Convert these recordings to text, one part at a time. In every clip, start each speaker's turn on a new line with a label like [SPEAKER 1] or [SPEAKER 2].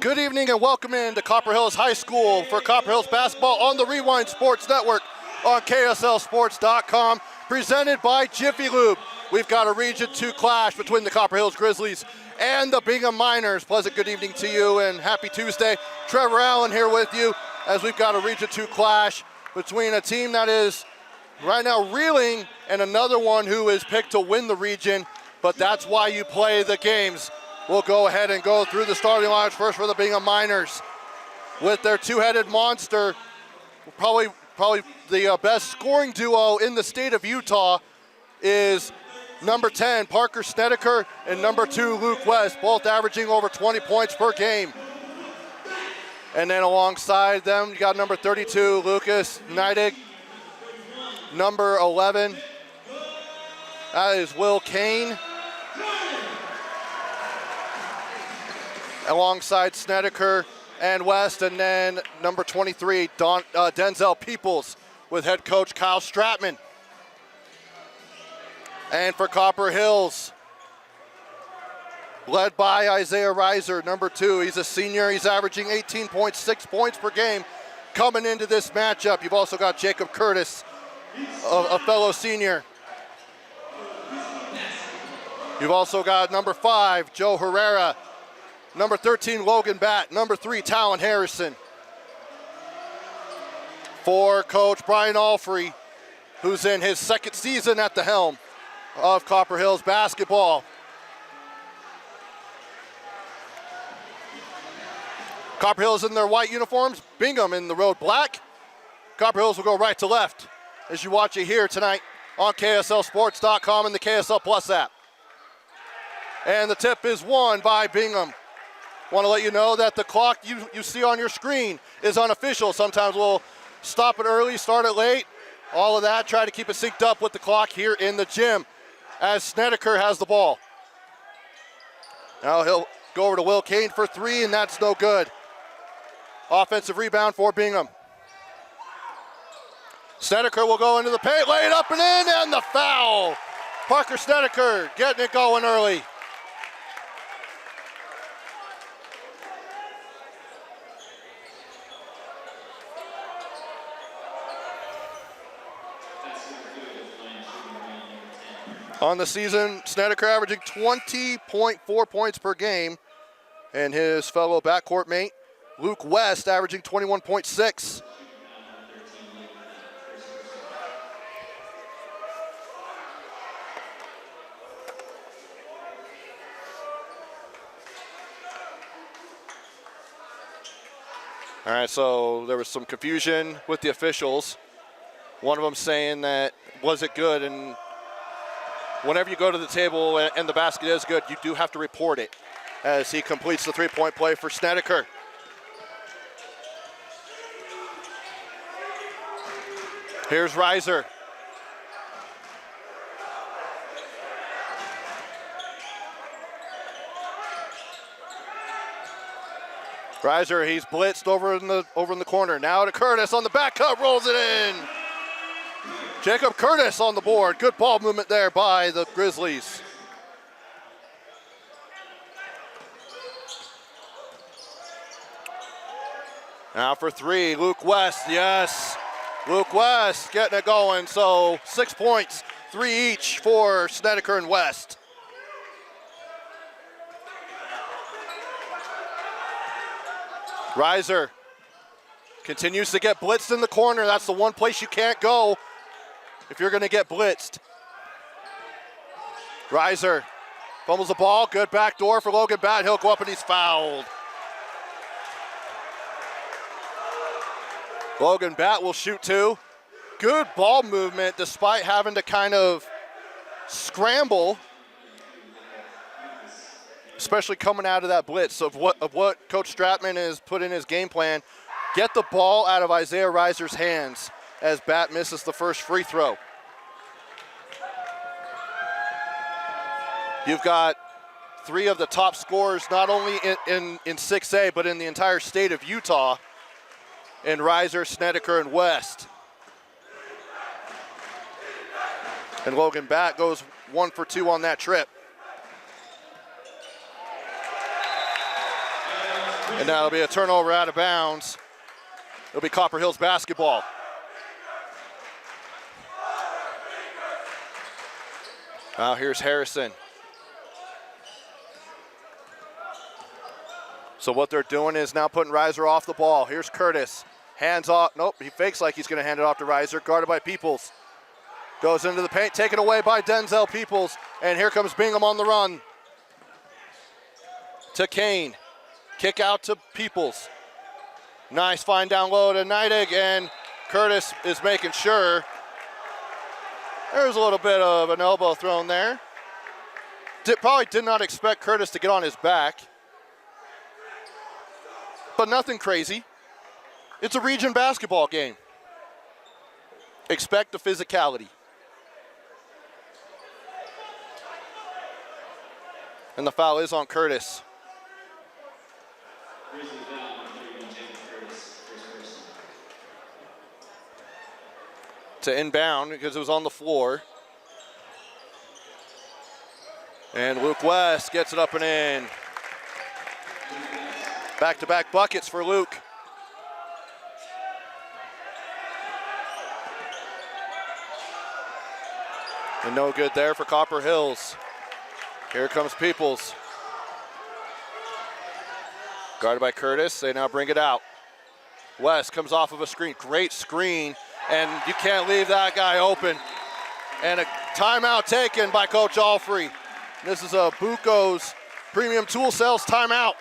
[SPEAKER 1] Good evening and welcome in to Copper Hills High School for Copper Hills basketball on the Rewind Sports Network on KSLSports.com, presented by Jiffy Lube. We've got a Region 2 clash between the Copper Hills Grizzlies and the Bingham Miners. Pleasant good evening to you and happy Tuesday. Trevor Allen here with you as we've got a Region 2 clash between a team that is right now reeling and another one who is picked to win the region, but that's why you play the games. We'll go ahead and go through the starting lineups first for the Bingham Miners. With their two-headed monster, probably the best scoring duo in the state of Utah is number 10, Parker Snedeker, and number 2, Luke West, both averaging over 20 points per game. And then alongside them, you got number 32, Lucas Neidig. Number 11, that is Will Kane. Alongside Snedeker and West, and then number 23, Denzel Peoples with head coach Kyle Stratman. And for Copper Hills, led by Isaiah Reiser, number 2. He's a senior. He's averaging 18.6 points per game coming into this matchup. You've also got Jacob Curtis, a fellow senior. You've also got number 5, Joe Herrera. Number 13, Logan Batt. Number 3, Talon Harrison. For Coach Brian Alfrey, who's in his second season at the helm of Copper Hills basketball. Copper Hills in their white uniforms, Bingham in the road black. Copper Hills will go right to left as you watch it here tonight on KSLSports.com and the KSL Plus app. And the tip is won by Bingham. Want to let you know that the clock you see on your screen is unofficial. Sometimes we'll stop it early, start it late, all of that. Try to keep it synced up with the clock here in the gym as Snedeker has the ball. Now he'll go over to Will Kane for 3, and that's no good. Offensive rebound for Bingham. Snedeker will go into the paint, lay it up and in, and the foul. Parker Snedeker getting it going early. On the season, Snedeker averaging 20.4 points per game, and his fellow backcourt mate, Luke West, averaging 21.6. All right, so there was some confusion with the officials. One of them saying that, was it good? And whenever you go to the table and the basket is good, you do have to report it as he completes the three-point play for Snedeker. Here's Reiser. Reiser, he's blitzed over in the corner. Now to Curtis on the back cut, rolls it in. Jacob Curtis on the board. Good ball movement there by the Grizzlies. Now for 3, Luke West. Yes, Luke West getting it going. So 6 points, 3 each for Snedeker and West. Reiser continues to get blitzed in the corner. That's the one place you can't go if you're going to get blitzed. Reiser fumbles the ball. Good backdoor for Logan Batt. He'll go up and he's fouled. Logan Batt will shoot 2. Good ball movement despite having to kind of scramble, especially coming out of that blitz of what Coach Stratman has put in his game plan. Get the ball out of Isaiah Reiser's hands as Batt misses the first free throw. You've got 3 of the top scorers, not only in 6A, but in the entire state of Utah, in Reiser, Snedeker, and West. And Logan Batt goes 1 for 2 on that trip. And that'll be a turnover out of bounds. It'll be Copper Hills basketball. Now here's Harrison. So what they're doing is now putting Reiser off the ball. Here's Curtis. Hands off. Nope, he fakes like he's going to hand it off to Reiser. Guarded by Peoples. Goes into the paint, taken away by Denzel Peoples. And here comes Bingham on the run. To Kane. Kick out to Peoples. Nice find down low to Neidig, and Curtis is making sure. There's a little bit of an elbow thrown there. Probably did not expect Curtis to get on his back. But nothing crazy. It's a region basketball game. Expect the physicality. And the foul is on Curtis. To inbound because it was on the floor. And Luke West gets it up and in. Back-to-back buckets for Luke. And no good there for Copper Hills. Here comes Peoples. Guarded by Curtis, they now bring it out. West comes off of a screen, great screen, and you can't leave that guy open. And a timeout taken by Coach Alfrey. This is a Buco's Premium Tool Sales timeout.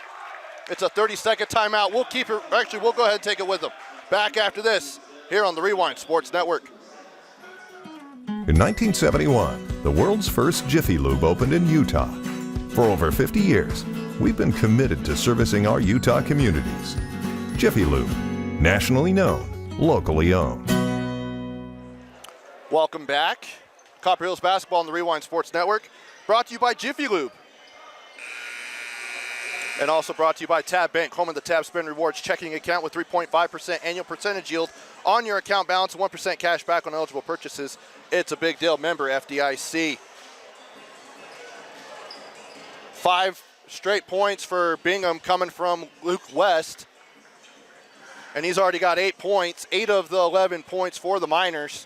[SPEAKER 1] It's a 30-second timeout. We'll keep it, actually, we'll go ahead and take it with them. Back after this, here on the Rewind Sports Network.
[SPEAKER 2] In 1971, the world's first Jiffy Lube opened in Utah. For over 50 years, we've been committed to servicing our Utah communities. Jiffy Lube, nationally known, locally owned.
[SPEAKER 1] Welcome back. Copper Hills basketball on the Rewind Sports Network. Brought to you by Jiffy Lube. And also brought to you by Tab Bank, home of the Tab Spend Rewards checking account with 3.5% annual percentage yield on your account balance, 1% cash back on eligible purchases. It's a big deal. Member FDIC. 5 straight points for Bingham coming from Luke West. And he's already got 8 points, 8 of the 11 points for the Miners.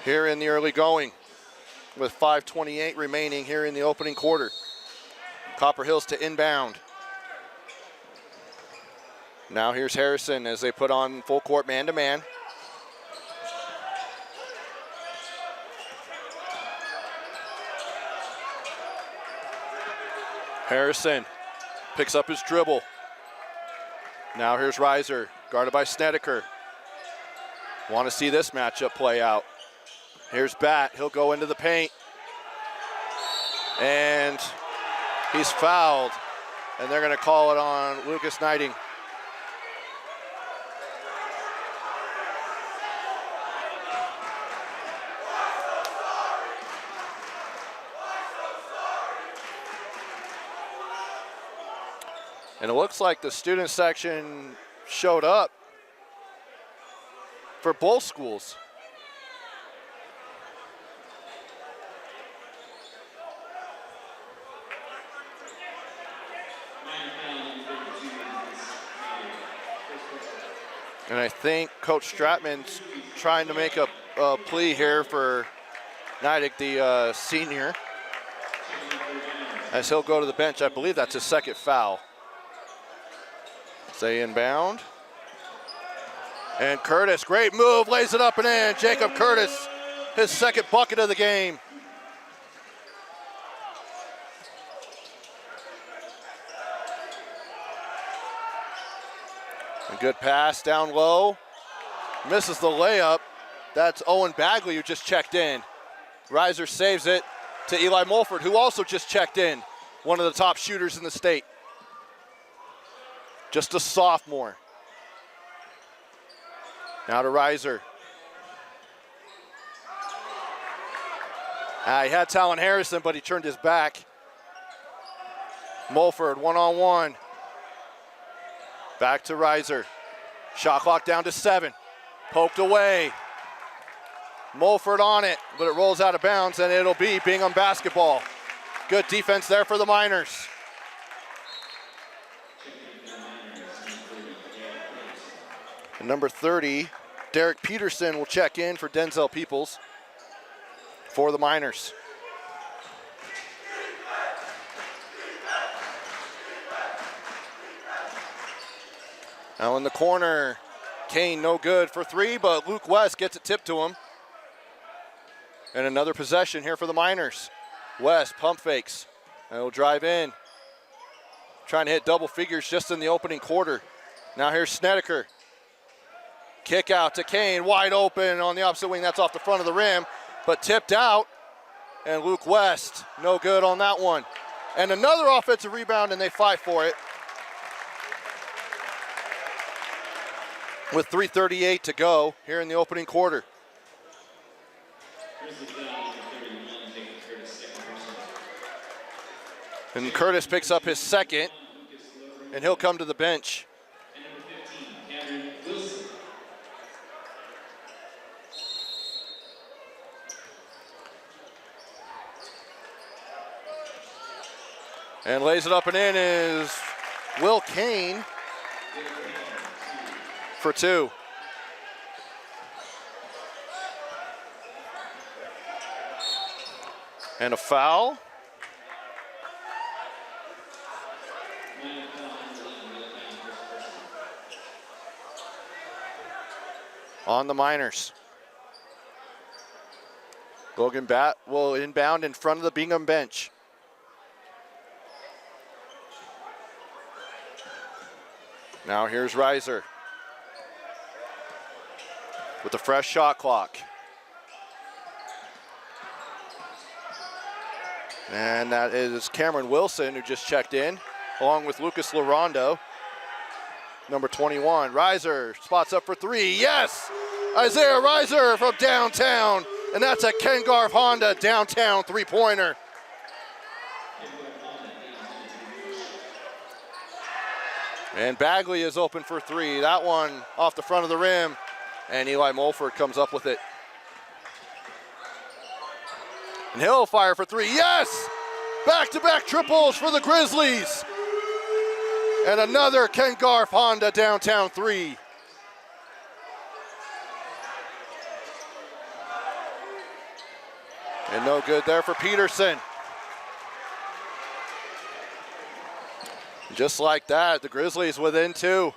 [SPEAKER 1] Here in the early going with 5:28 remaining here in the opening quarter. Copper Hills to inbound. Now here's Harrison as they put on full court man-to-man. Harrison picks up his dribble. Now here's Reiser, guarded by Snedeker. Want to see this matchup play out. Here's Bat, he'll go into the paint. And he's fouled, and they're going to call it on Lucas Neidig. And it looks like the student section showed up for both schools. And I think Coach Stratman's trying to make a plea here for Neidig, the senior, as he'll go to the bench. I believe that's his second foul. They inbound. And Curtis, great move, lays it up and in. Jacob Curtis, his second bucket of the game. A good pass down low. Misses the layup. That's Owen Bagley who just checked in. Reiser saves it to Eli Mulford, who also just checked in. One of the top shooters in the state. Just a sophomore. Now to Reiser. He had Talon Harrison, but he turned his back. Mulford, one-on-one. Back to Reiser. Shot clock down to 7. Poked away. Mulford on it, but it rolls out of bounds, and it'll be Bingham basketball. Good defense there for the Miners. And number 30, Derek Peterson will check in for Denzel Peoples for the Miners. Now in the corner, Kane no good for three, but Luke West gets it tipped to him. And another possession here for the Miners. West pump fakes, and he'll drive in. Trying to hit double figures just in the opening quarter. Now here's Snedeker. Kick out to Kane, wide open on the opposite wing. That's off the front of the rim, but tipped out. And Luke West, no good on that one. And another offensive rebound, and they fight for it. With 3:38 to go here in the opening quarter. And Curtis picks up his second, and he'll come to the bench. And lays it up and in is Will Kane for two. And a foul. On the Miners. Logan Batt will inbound in front of the Bingham bench. Now here's Reiser with a fresh shot clock. And that is Cameron Wilson, who just checked in, along with Lucas Larondo, number 21. Reiser spots up for three. Yes! Isaiah Reiser from downtown. And that's a Ken Garf Honda downtown three-pointer. And Bagley is open for three. That one off the front of the rim. And Eli Mulford comes up with it. And he'll fire for three. Yes! Back-to-back triples for the Grizzlies. And another Ken Garf Honda downtown three. And no good there for Peterson. Just like that, the Grizzlies within two.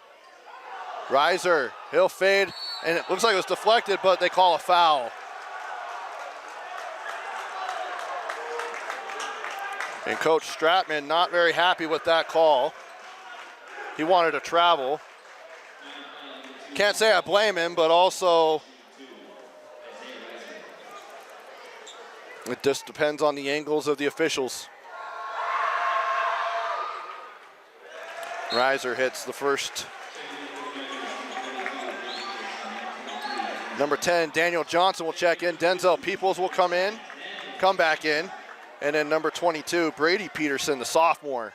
[SPEAKER 1] Reiser, he'll fade, and it looks like it was deflected, but they call a foul. And Coach Stratman not very happy with that call. He wanted to travel. Can't say I blame him, but also it just depends on the angles of the officials. Reiser hits the first. Number 10, Daniel Johnson will check in. Denzel Peoples will come back in. And then number 22, Brady Peterson, the sophomore.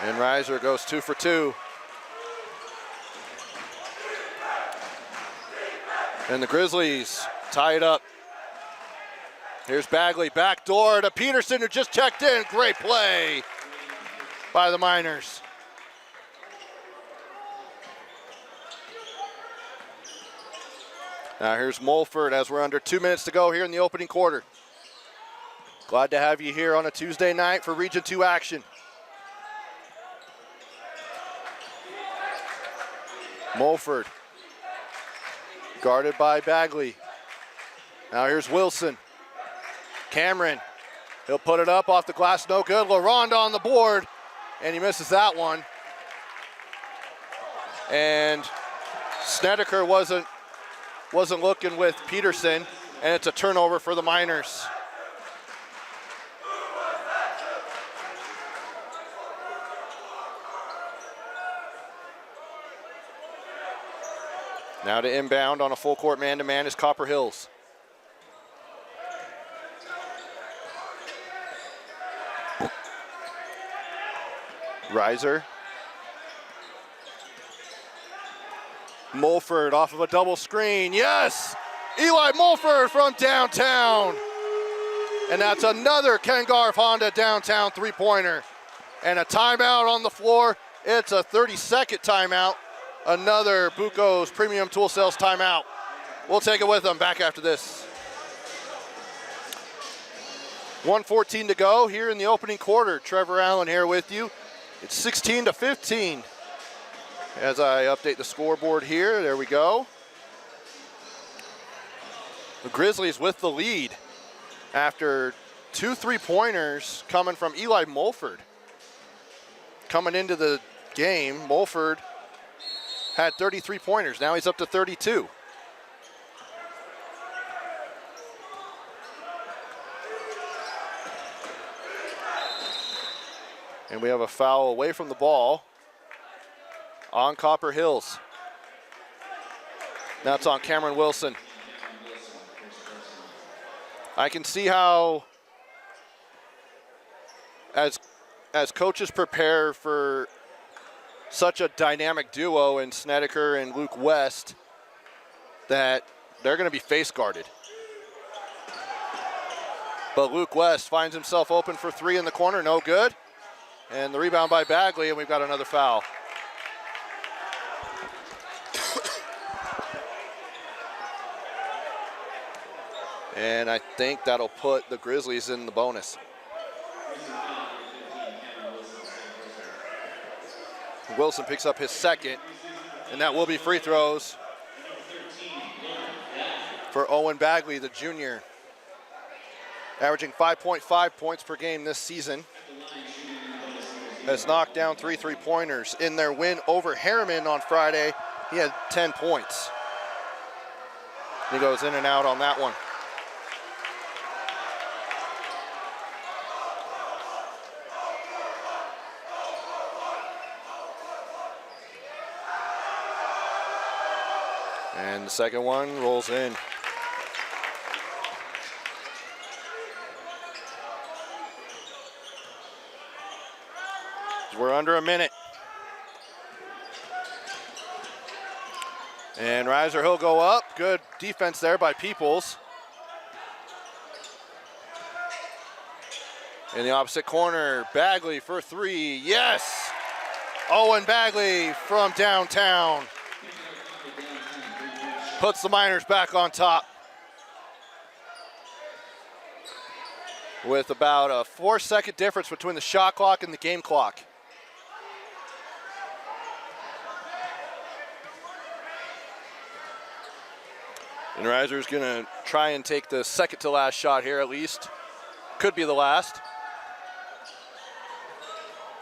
[SPEAKER 1] And Reiser goes 2 for 2. And the Grizzlies tie it up. Here's Bagley, backdoor to Peterson, who just checked in. Great play by the Miners. Now here's Mulford as we're under 2 minutes to go here in the opening quarter. Glad to have you here on a Tuesday night for Region 2 action. Mulford, guarded by Bagley. Now here's Wilson. Cameron, he'll put it up off the glass, no good. LaRonda on the board, and he misses that one. And Snedeker wasn't looking with Peterson, and it's a turnover for the Miners. Now to inbound on a full court man-to-man is Copper Hills. Reiser. Mulford off of a double screen. Yes! Eli Mulford from downtown. And that's another Ken Garf Honda downtown three-pointer. And a timeout on the floor. It's a 30-second timeout. Another Buco's Premium Tool Sales timeout. We'll take it with them back after this. 1:14 to go here in the opening quarter. Trevor Allen here with you. It's 16-15. As I update the scoreboard here, there we go. The Grizzlies with the lead after 2 3-pointers coming from Eli Mulford. Coming into the game, Mulford had 33 pointers. Now he's up to 32. And we have a foul away from the ball on Copper Hills. Now it's on Cameron Wilson. I can see how, as coaches prepare for such a dynamic duo in Snedeker and Luke West, that they're going to be face guarded. But Luke West finds himself open for 3 in the corner, no good. And the rebound by Bagley, and we've got another foul. And I think that'll put the Grizzlies in the bonus. Wilson picks up his second, and that will be free throws for Owen Bagley, the junior. Averaging 5.5 points per game this season. Has knocked down 3 3-pointers. In their win over Harriman on Friday, he had 10 points. He goes in and out on that one. And the second one rolls in. We're under a minute. And Reiser, he'll go up. Good defense there by Peoples. In the opposite corner, Bagley for 3. Yes! Owen Bagley from downtown. Puts the Miners back on top. With about a 4-second difference between the shot clock and the game clock. And Reiser's gonna try and take the second to last shot here at least. Could be the last.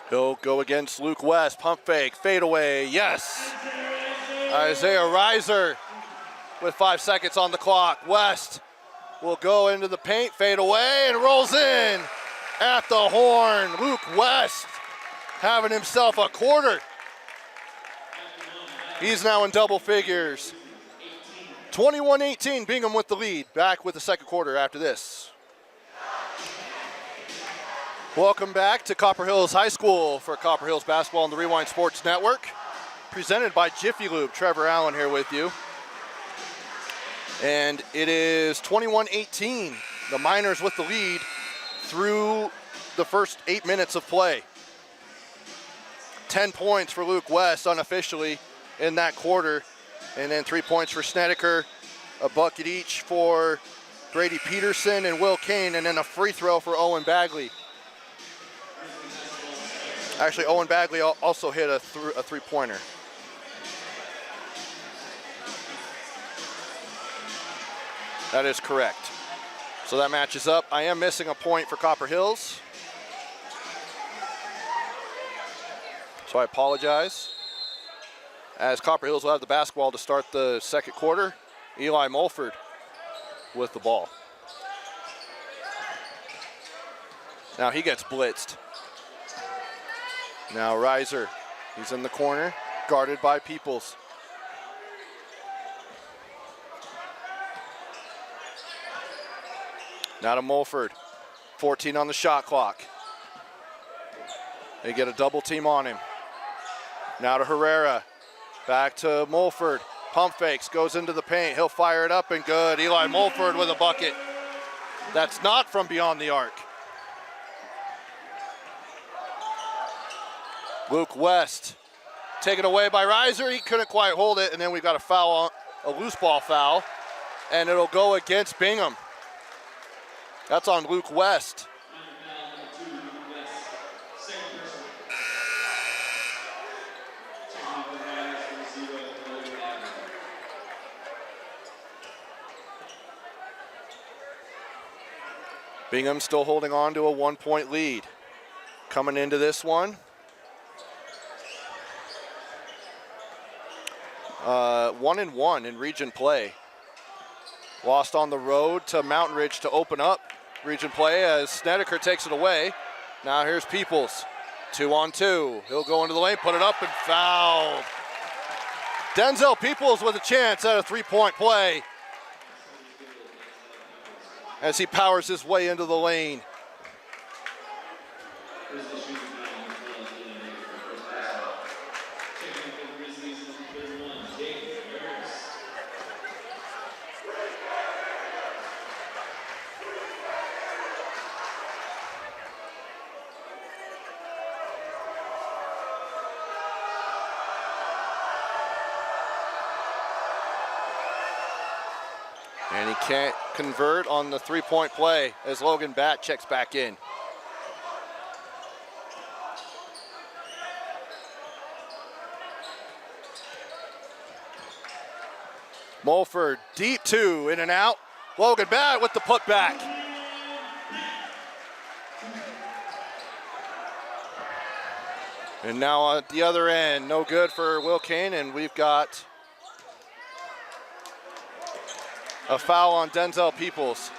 [SPEAKER 1] He'll go against Luke West, pump fake, fade away, yes! Isaiah Reiser with 5 seconds on the clock. West will go into the paint, fade away, and rolls in at the horn. Luke West having himself a quarter. He's now in double figures. 21-18, Bingham with the lead. Back with the second quarter after this. Welcome back to Copper Hills High School for Copper Hills Basketball on the Rewind Sports Network. Presented by Jiffy Lube. Trevor Allen here with you. And it is 21-18. The Miners with the lead through the first 8 minutes of play. 10 points for Luke West unofficially in that quarter. And then 3 points for Snedeker, a bucket each for Brady Peterson and Will Kane, and then a free throw for Owen Bagley. Actually, Owen Bagley also hit a three-pointer. That is correct. So that matches up. I am missing a point for Copper Hills. So I apologize. As Copper Hills will have the basketball to start the second quarter. Eli Mulford with the ball. Now he gets blitzed. Now Reiser, he's in the corner, guarded by Peoples. Now to Mulford, 14 on the shot clock. They get a double team on him. Now to Herrera. Back to Mulford, pump fakes, goes into the paint. He'll fire it up and good. Eli Mulford with a bucket. That's not from beyond the arc. Luke West taken away by Reiser. He couldn't quite hold it, and then we got a foul, a loose ball foul, and it'll go against Bingham. That's on Luke West. Bingham still holding on to a 1-point lead. Coming into this one. 1-1 in region play. Lost on the road to Mountain Ridge to open up region play as Snedeker takes it away. Now here's Peoples, 2-on-2. He'll go into the lane, put it up, and fouled. Denzel Peoples with a chance at a 3-point play as he powers his way into the lane. And he can't convert on the 3-point play as Logan Batt checks back in. Mulford, deep 2, in and out. Logan Batt with the putback. And now at the other end, no good for Will Kane, and we've got a foul on Denzel Peoples.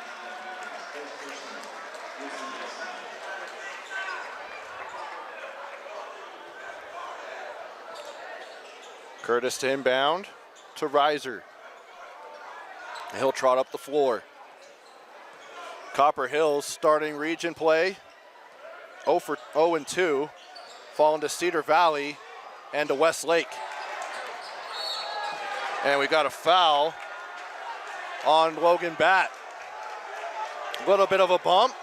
[SPEAKER 1] Curtis to inbound to Reiser. He'll trot up the floor. Copper Hills starting region play 0-2, falling to Cedar Valley and to Westlake. And we got a foul on Logan Batt. A little bit of a bump.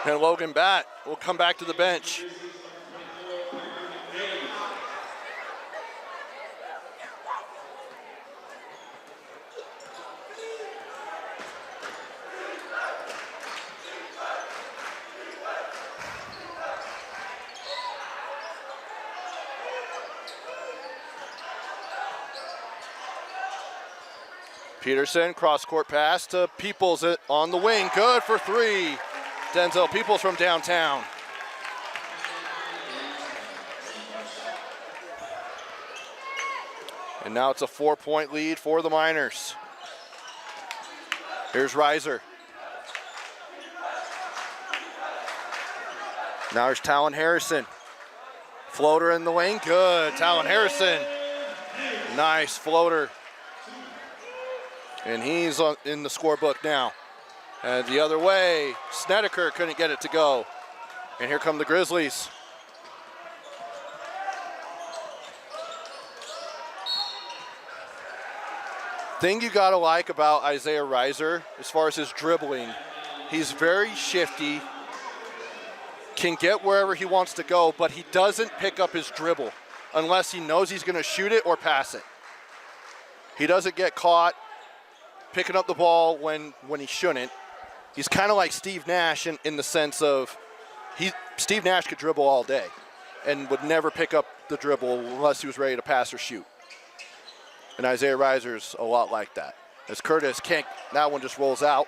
[SPEAKER 1] And Logan Batt will come back to the bench. Peterson, cross-court pass to Peoples on the wing. Good for 3. Denzel Peoples from downtown. And now it's a 4-point lead for the Miners. Here's Reiser. Now there's Talon Harrison. Floater in the lane, good. Talon Harrison, nice floater. And he's in the scorebook now. And the other way, Snedeker couldn't get it to go. And here come the Grizzlies. Thing you gotta like about Isaiah Reiser, as far as his dribbling, he's very shifty, can get wherever he wants to go, but he doesn't pick up his dribble unless he knows he's gonna shoot it or pass it. He doesn't get caught picking up the ball when he shouldn't. He's kind of like Steve Nash in the sense of Steve Nash could dribble all day and would never pick up the dribble unless he was ready to pass or shoot. And Isaiah Reiser's a lot like that. As Curtis can't, that one just rolls out.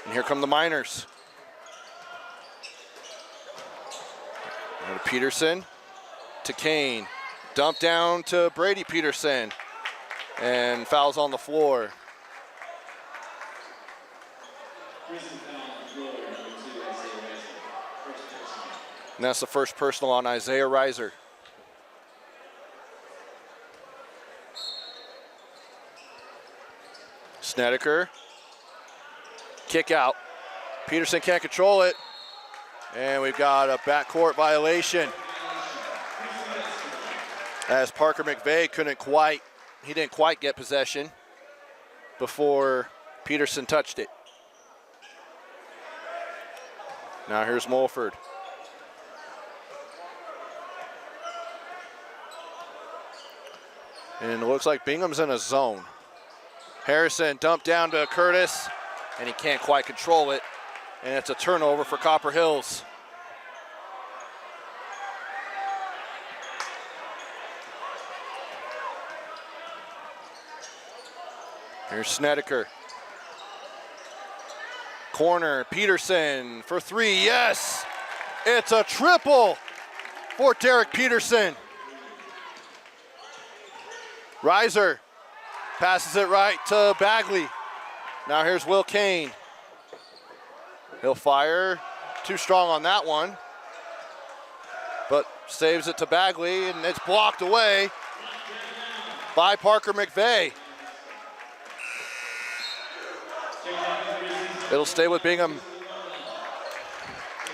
[SPEAKER 1] And here come the Miners. And to Peterson, to Kane. Dump down to Brady Peterson. And fouls on the floor. And that's the first personal on Isaiah Reiser. Snedeker, kick out. Peterson can't control it. And we've got a backcourt violation as Parker McVeigh couldn't quite he didn't quite get possession before Peterson touched it. Now here's Mulford. And it looks like Bingham's in a zone. Harrison dumped down to Curtis, and he can't quite control it. And it's a turnover for Copper Hills. Here's Snedeker. Corner, Peterson for three, yes! It's a triple for Derek Peterson. Reiser passes it right to Bagley. Now here's Will Kane. He'll fire, too strong on that one, but saves it to Bagley, and it's blocked away by Parker McVeigh. It'll stay with Bingham.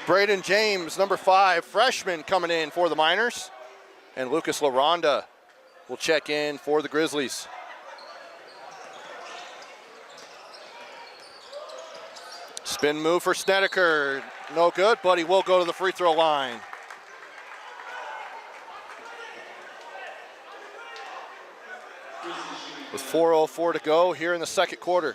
[SPEAKER 1] Braden James, number 5, freshman, coming in for the Miners. And Lucas LaRonda will check in for the Grizzlies. Spin move for Snedeker. No good, but he will go to the free throw line. With 4:04 to go here in the second quarter.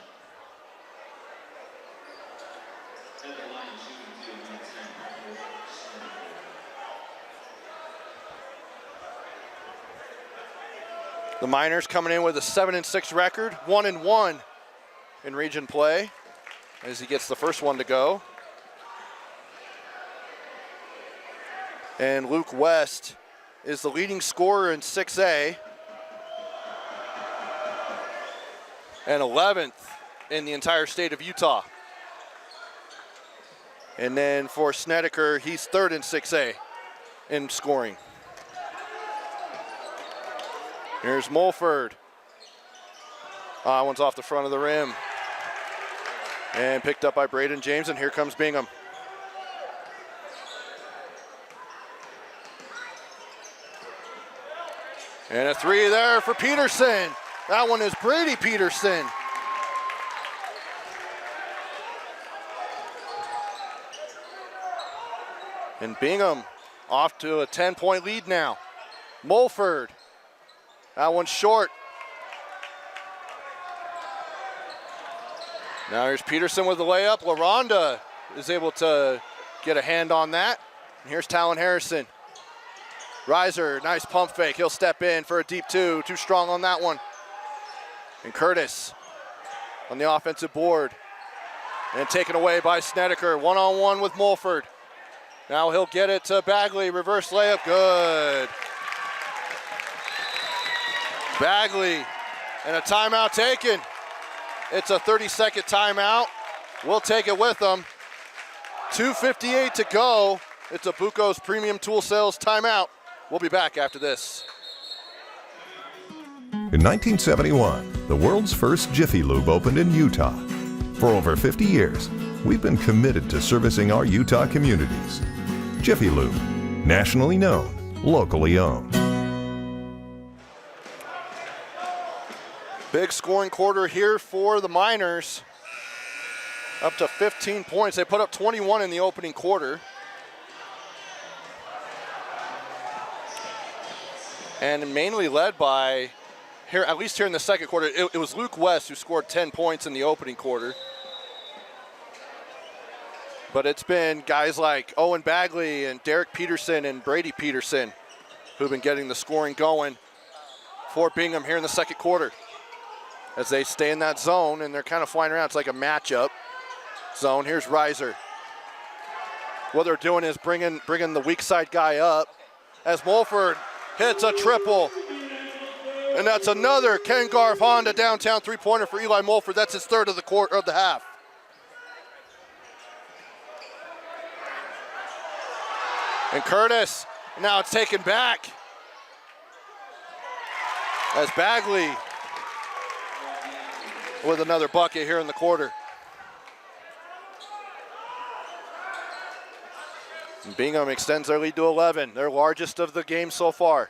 [SPEAKER 1] The Miners coming in with a 7-6 record, 1-1 in region play as he gets the first one to go. And Luke West is the leading scorer in 6A and 11th in the entire state of Utah. And then for Snedeker, he's 3rd in 6A in scoring. Here's Mulford. One's off the front of the rim. And picked up by Braden James, and here comes Bingham. And a three there for Peterson. That one is Brady Peterson. And Bingham off to a 10-point lead now. Mulford. That one's short. Now here's Peterson with the layup. LaRonda is able to get a hand on that. And here's Talon Harrison. Reiser, nice pump fake. He'll step in for a deep two. Too strong on that one. And Curtis on the offensive board. And taken away by Snedeker. One-on-one with Mulford. Now he'll get it to Bagley. Reverse layup. Good. Bagley, and a timeout taken. It's a 30-second timeout. We'll take it with them. 2:58 to go. It's a Buco's Premium Tool Sales timeout. We'll be back after this.
[SPEAKER 2] In 1971, the world's first Jiffy Lube opened in Utah. For over 50 years, we've been committed to servicing our Utah communities. Jiffy Lube, nationally known, locally owned.
[SPEAKER 1] Big scoring quarter here for the Miners. Up to 15 points. They put up 21 in the opening quarter. And mainly led by, here, at least here in the second quarter, it was Luke West who scored 10 points in the opening quarter. But it's been guys like Owen Bagley and Derek Peterson and Brady Peterson who've been getting the scoring going for Bingham here in the second quarter. As they stay in that zone, and they're kind of flying around. It's like a matchup zone. Here's Reiser. What they're doing is bringing the weak side guy up as Mulford hits a triple. And that's another Ken Garf Honda downtown three-pointer for Eli Mulford. That's his third of the quarter of the half. And Curtis, now it's taken back as Bagley with another bucket here in the quarter. And Bingham extends their lead to 11, their largest of the game so far.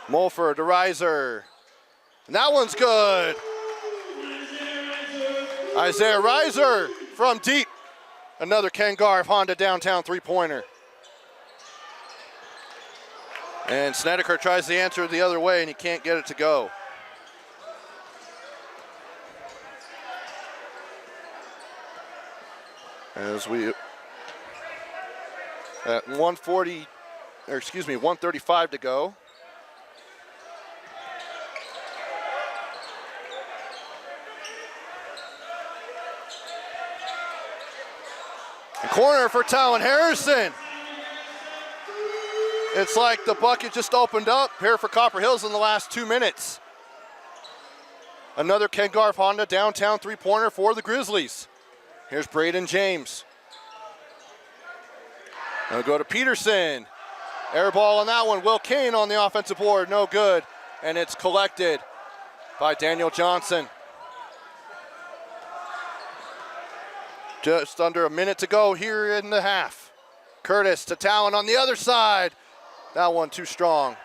[SPEAKER 1] Mulford to Reiser. And that one's good. Isaiah Reiser from deep. Another Ken Garf Honda downtown three-pointer. And Snedeker tries to answer the other way, and he can't get it to go. As we at 135 to go. And corner for Talon Harrison. It's like the bucket just opened up here for Copper Hills in the last 2 minutes. Another Ken Garf Honda downtown three-pointer for the Grizzlies. Here's Braden James. Now go to Peterson. Air ball on that one. Will Kane on the offensive board, no good. And it's collected by Daniel Johnson. Just under a minute to go here in the half. Curtis to Talon on the other side. That one too strong.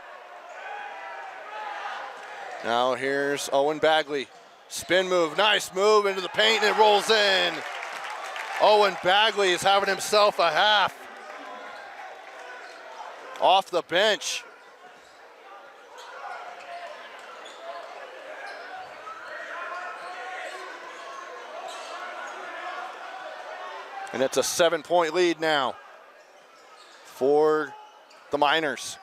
[SPEAKER 1] Now here's Owen Bagley. Spin move, nice move into the paint, and it rolls in. Owen Bagley is having himself a half. Off the bench. And it's a 7-point lead now for the Miners.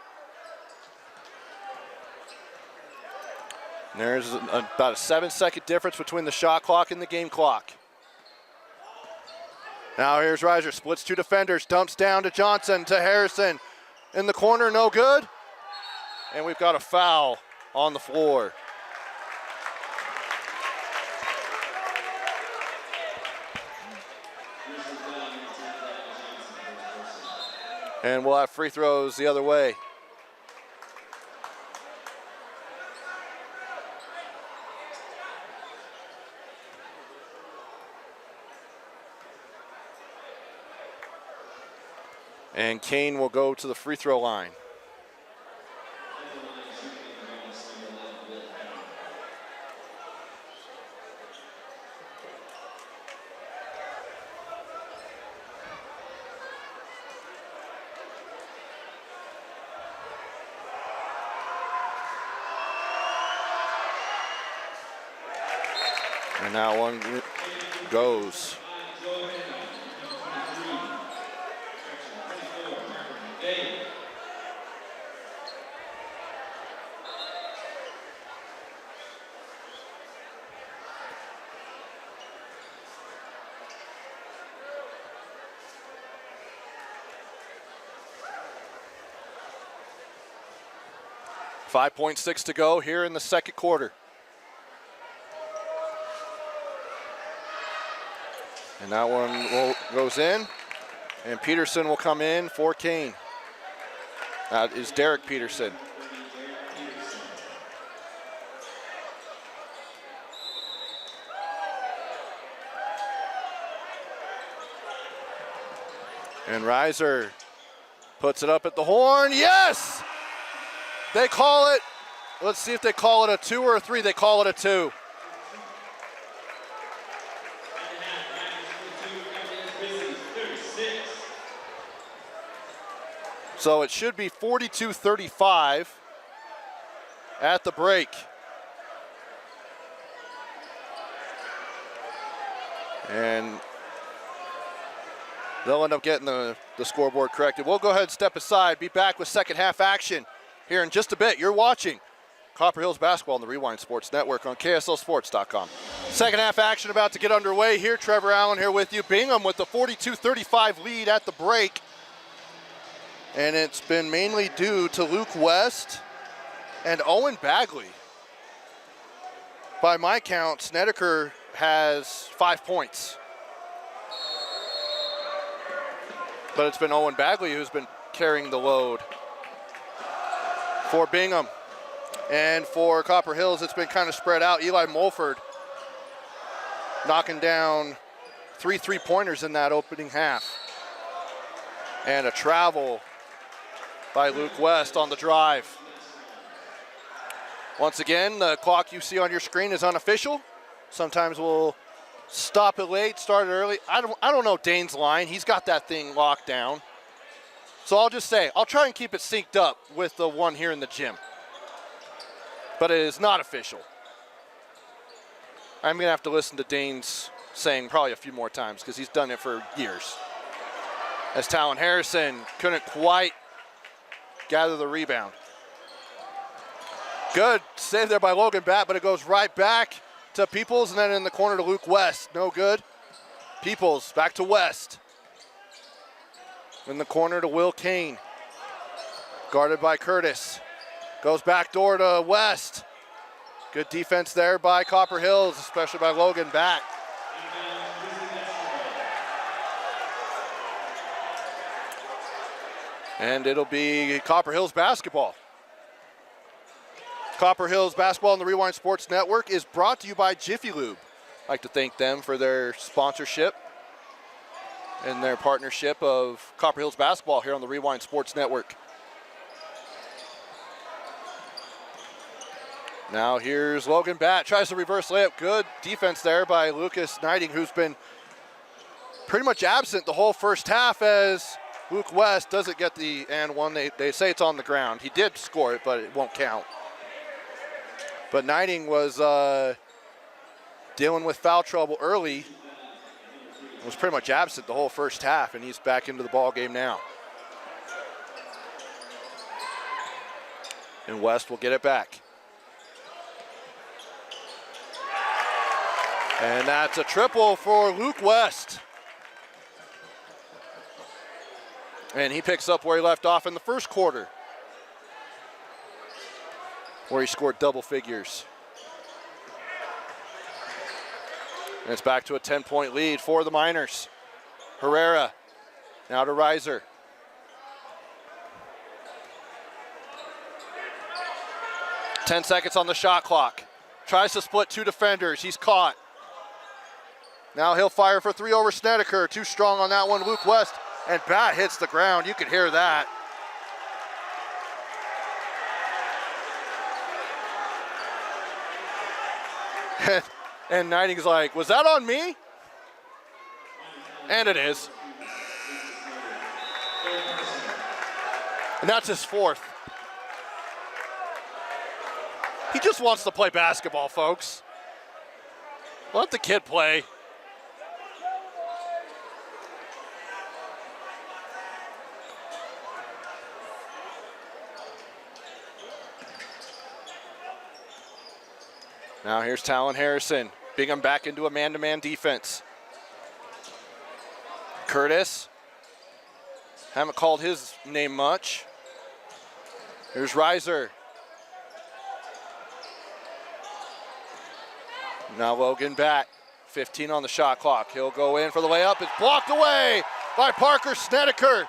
[SPEAKER 1] And there's about a 7-second difference between the shot clock and the game clock. Now here's Reiser, splits two defenders, dumps down to Johnson, to Harrison. In the corner, no good. And we've got a foul on the floor. And we'll have free throws the other way. And Kane will go to the free throw line. And that one goes. .6 to go here in the second quarter. And that one goes in, and Peterson will come in for Kane. That is Derek Peterson. And Reiser puts it up at the horn. Yes! They call it, let's see if they call it a 2 or a 3. They call it a 2. So it should be 42-35 at the break. And they'll end up getting the scoreboard corrected. We'll go ahead and step aside, be back with second half action here in just a bit. You're watching Copper Hills Basketball on the Rewind Sports Network on KSLSports.com. Second half action about to get underway here. Trevor Allen here with you. Bingham with the 42-35 lead at the break. And it's been mainly due to Luke West and Owen Bagley. By my count, Snedeker has 5 points. But it's been Owen Bagley who's been carrying the load for Bingham. And for Copper Hills, it's been kind of spread out. Eli Mulford knocking down 3 3-pointers in that opening half. And a travel by Luke West on the drive. Once again, the clock you see on your screen is unofficial. Sometimes we'll stop it late, start it early. I don't know Dane's line. He's got that thing locked down. So I'll just say, I'll try and keep it synced up with the one here in the gym. But it is not official. I'm going to have to listen to Dane's saying probably a few more times because he's done it for years. As Talon Harrison couldn't quite gather the rebound. Good save there by Logan Batt, but it goes right back to Peoples and then in the corner to Luke West. No good. Peoples back to West. In the corner to Will Kane. Guarded by Curtis. Goes back door to West. Good defense there by Copper Hills, especially by Logan Batt. And it'll be Copper Hills basketball. Copper Hills basketball on the Rewind Sports Network is brought to you by Jiffy Lube. I'd like to thank them for their sponsorship and their partnership of Copper Hills basketball here on the Rewind Sports Network. Now here's Logan Batt, tries to reverse layup. Good defense there by Lucas Knighting, who's been pretty much absent the whole first half as Luke West doesn't get the and one. They say it's on the ground. He did score it, but it won't count. But Knighting was dealing with foul trouble early. Was pretty much absent the whole first half, and he's back into the ball game now. And West will get it back. And that's a triple for Luke West. And he picks up where he left off in the first quarter, where he scored double figures. And it's back to a 10-point lead for the Miners. Herrera now to Reiser. Ten seconds on the shot clock. Tries to split two defenders. He's caught. Now he'll fire for three over Snedeker. Too strong on that one, Luke West. And Batt hits the ground. You could hear that. And Knighting's like, was that on me? And it is. And that's his fourth. He just wants to play basketball, folks. Let the kid play. Now here's Talon Harrison. Bingham back into a man-to-man defense. Curtis. Haven't called his name much. Here's Reiser. Now Logan Batt. 15 on the shot clock. He'll go in for the layup. It's blocked away by Parker Snedeker.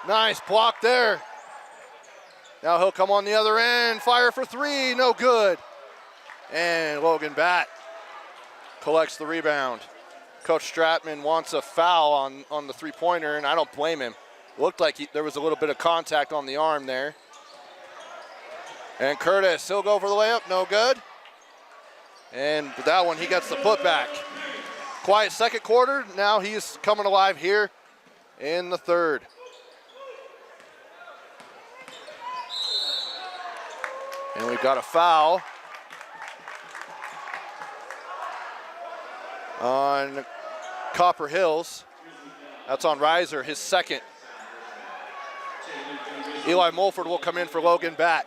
[SPEAKER 1] Nice block there. Now he'll come on the other end. Fire for three. No good. And Logan Batt collects the rebound. Coach Stratman wants a foul on the three-pointer, and I don't blame him. Looked like there was a little bit of contact on the arm there. And Curtis, he'll go for the layup, no good. And with that one, he gets the putback. Quiet second quarter, now he's coming alive here in the third. And we've got a foul on Copper Hills. That's on Reiser, his second. Eli Mulford will come in for Logan Batt.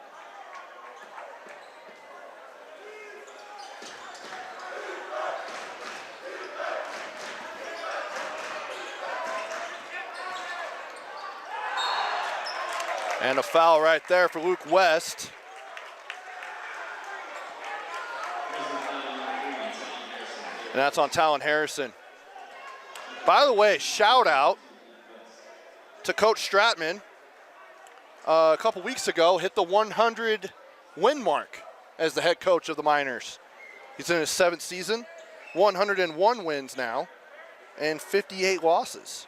[SPEAKER 1] And a foul right there for Luke West. And that's on Talon Harrison. By the way, shout out to Coach Stratman. A couple weeks ago, hit the 100 win mark as the head coach of the Miners. He's in his 7th season, 101 wins now, and 58 losses.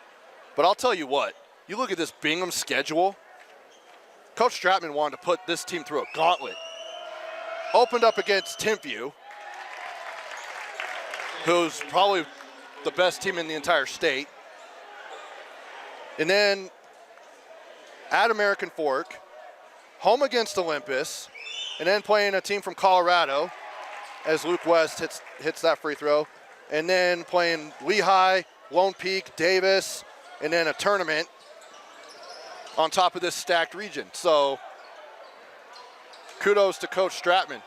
[SPEAKER 1] But I'll tell you what, you look at this Bingham schedule, Coach Stratman wanted to put this team through a gauntlet. opened up against Timpview, who's probably the best team in the entire state. And then at American Fork, home against Olympus, and then playing a team from Colorado as Luke West hits that free throw, and then playing Lehigh, Lone Peak, Davis, and then a tournament on top of this stacked region. So kudos to Coach Stratman.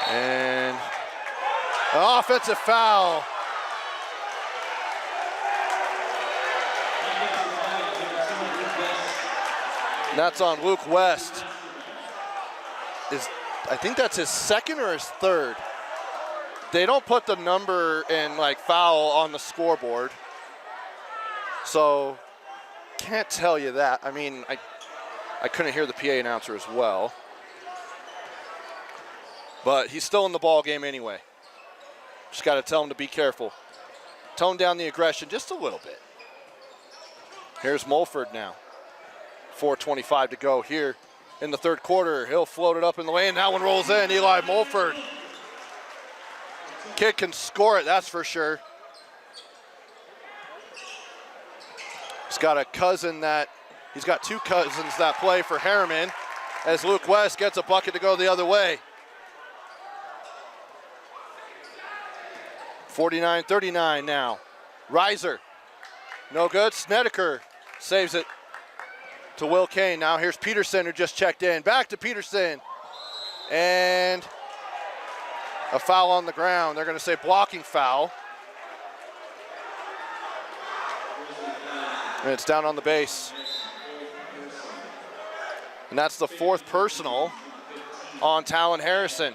[SPEAKER 1] And an offensive foul. And that's on Luke West. I think that's his second or his third. They don't put the number and like foul on the scoreboard. So can't tell you that. I mean, I couldn't hear the PA announcer as well. But he's still in the ball game anyway. Just got to tell him to be careful. Tone down the aggression just a little bit. Here's Mulford now. 4:25 to go here in the third quarter. He'll float it up in the lane. That one rolls in. Eli Mulford. Kid can score it, that's for sure. He's got two cousins that play for Harriman as Luke West gets a bucket to go the other way. 49-39 now. Reiser, no good. Snedeker saves it to Will Kane. Now here's Peterson, who just checked in. Back to Peterson. And a foul on the ground. They're going to say blocking foul. And it's down on the base. And that's the fourth personal on Talon Harrison.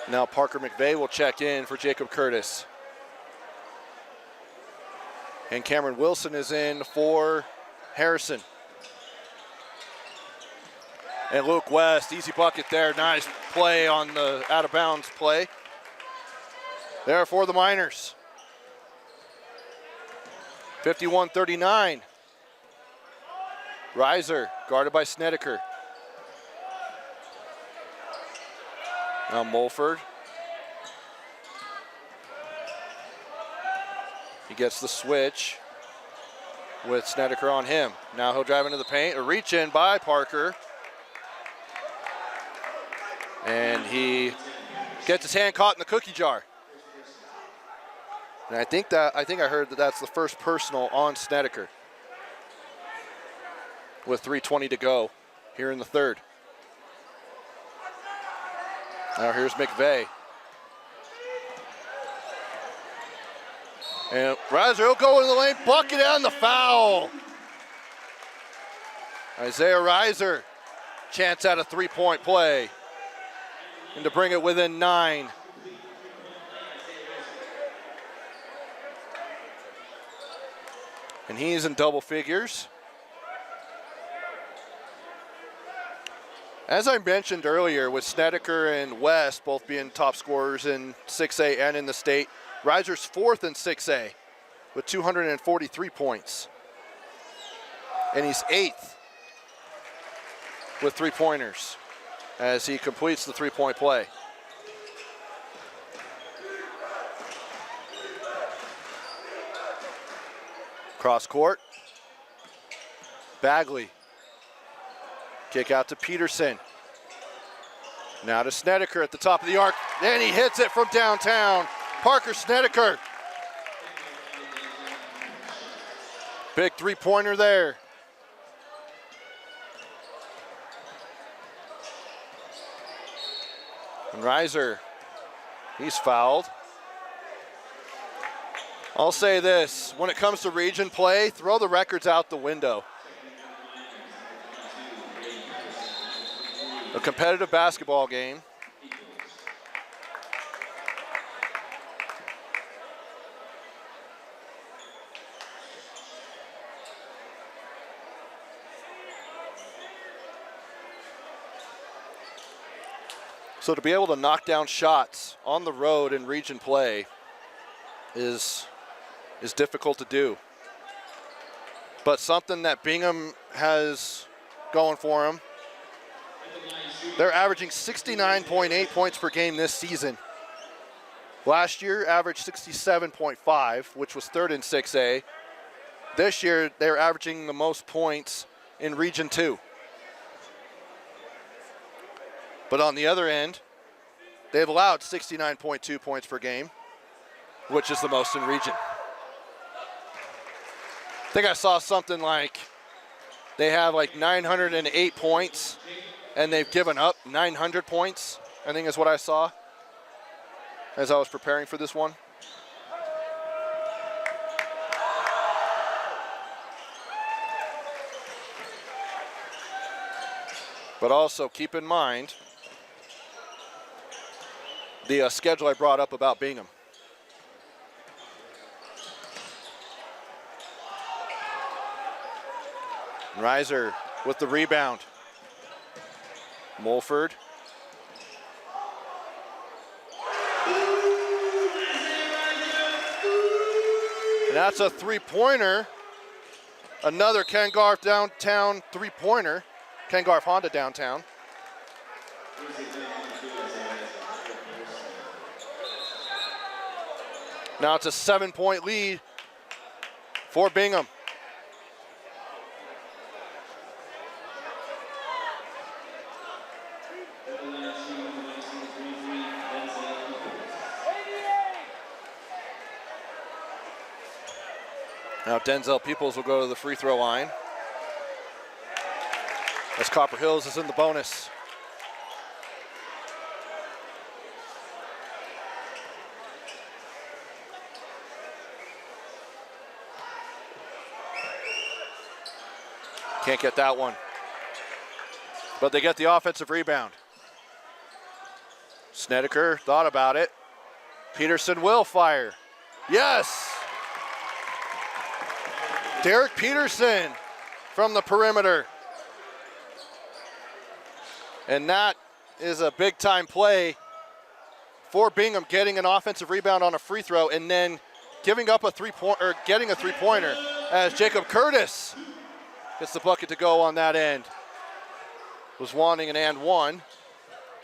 [SPEAKER 1] Now Parker McVeigh will check in for Jacob Curtis. And Cameron Wilson is in for Harrison. And Luke West, easy bucket there. Nice play on the out of bounds play. There for the Miners. 51-39. Reiser guarded by Snedeker. Now Mulford. He gets the switch with Snedeker on him. Now he'll drive into the paint. A reach in by Parker. And he gets his hand caught in the cookie jar. And I think I heard that that's the first personal on Snedeker. With 3:20 to go here in the third. Now here's McVeigh. And Reiser will go in the lane, bucket on the foul. Isaiah Reiser, chance at a three-point play. And to bring it within 9. And he's in double figures. As I mentioned earlier, with Snedeker and West both being top scorers in 6A and in the state, Reiser's fourth in 6A with 243 points. And he's 8th with three-pointers as he completes the three-point play. Cross court. Bagley. Kick out to Peterson. Now to Snedeker at the top of the arc. Then he hits it from downtown. Parker Snedeker. Big three-pointer there. And Reiser, he's fouled. I'll say this, when it comes to region play, throw the records out the window. A competitive basketball game. So to be able to knock down shots on the road in region play is difficult to do. But something that Bingham has going for them. They're averaging 69.8 points per game this season. Last year averaged 67.5, which was third in 6A. This year they're averaging the most points in Region 2. But on the other end, they've allowed 69.2 points per game, which is the most in region. I think I saw something like they have like 908 points and they've given up 900 points, I think is what I saw as I was preparing for this one. But also keep in mind the schedule I brought up about Bingham. Reiser with the rebound. Mulford. And that's a three-pointer. Another Ken Garff downtown three-pointer. Ken Garff Honda downtown. Now it's a 7-point lead for Bingham. Now Denzel Peoples will go to the free throw line as Copper Hills is in the bonus. Can't get that one. But they get the offensive rebound. Snedeker thought about it. Peterson will fire. Yes! Derek Peterson from the perimeter. And that is a big time play for Bingham, getting an offensive rebound on a free throw and then giving up a getting a three-pointer as Jacob Curtis gets the bucket to go on that end. Was wanting an and one.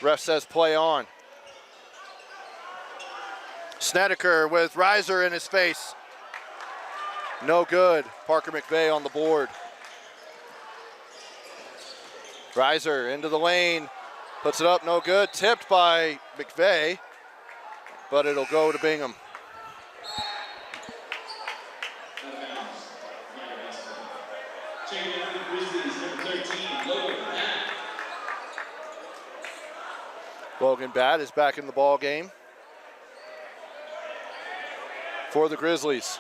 [SPEAKER 1] Ref says play on. Snedeker with Reiser in his face. No good. Parker McVeigh on the board. Reiser into the lane. Puts it up, no good. Tipped by McVeigh, but it'll go to Bingham. Logan Batt is back in the ball game for the Grizzlies.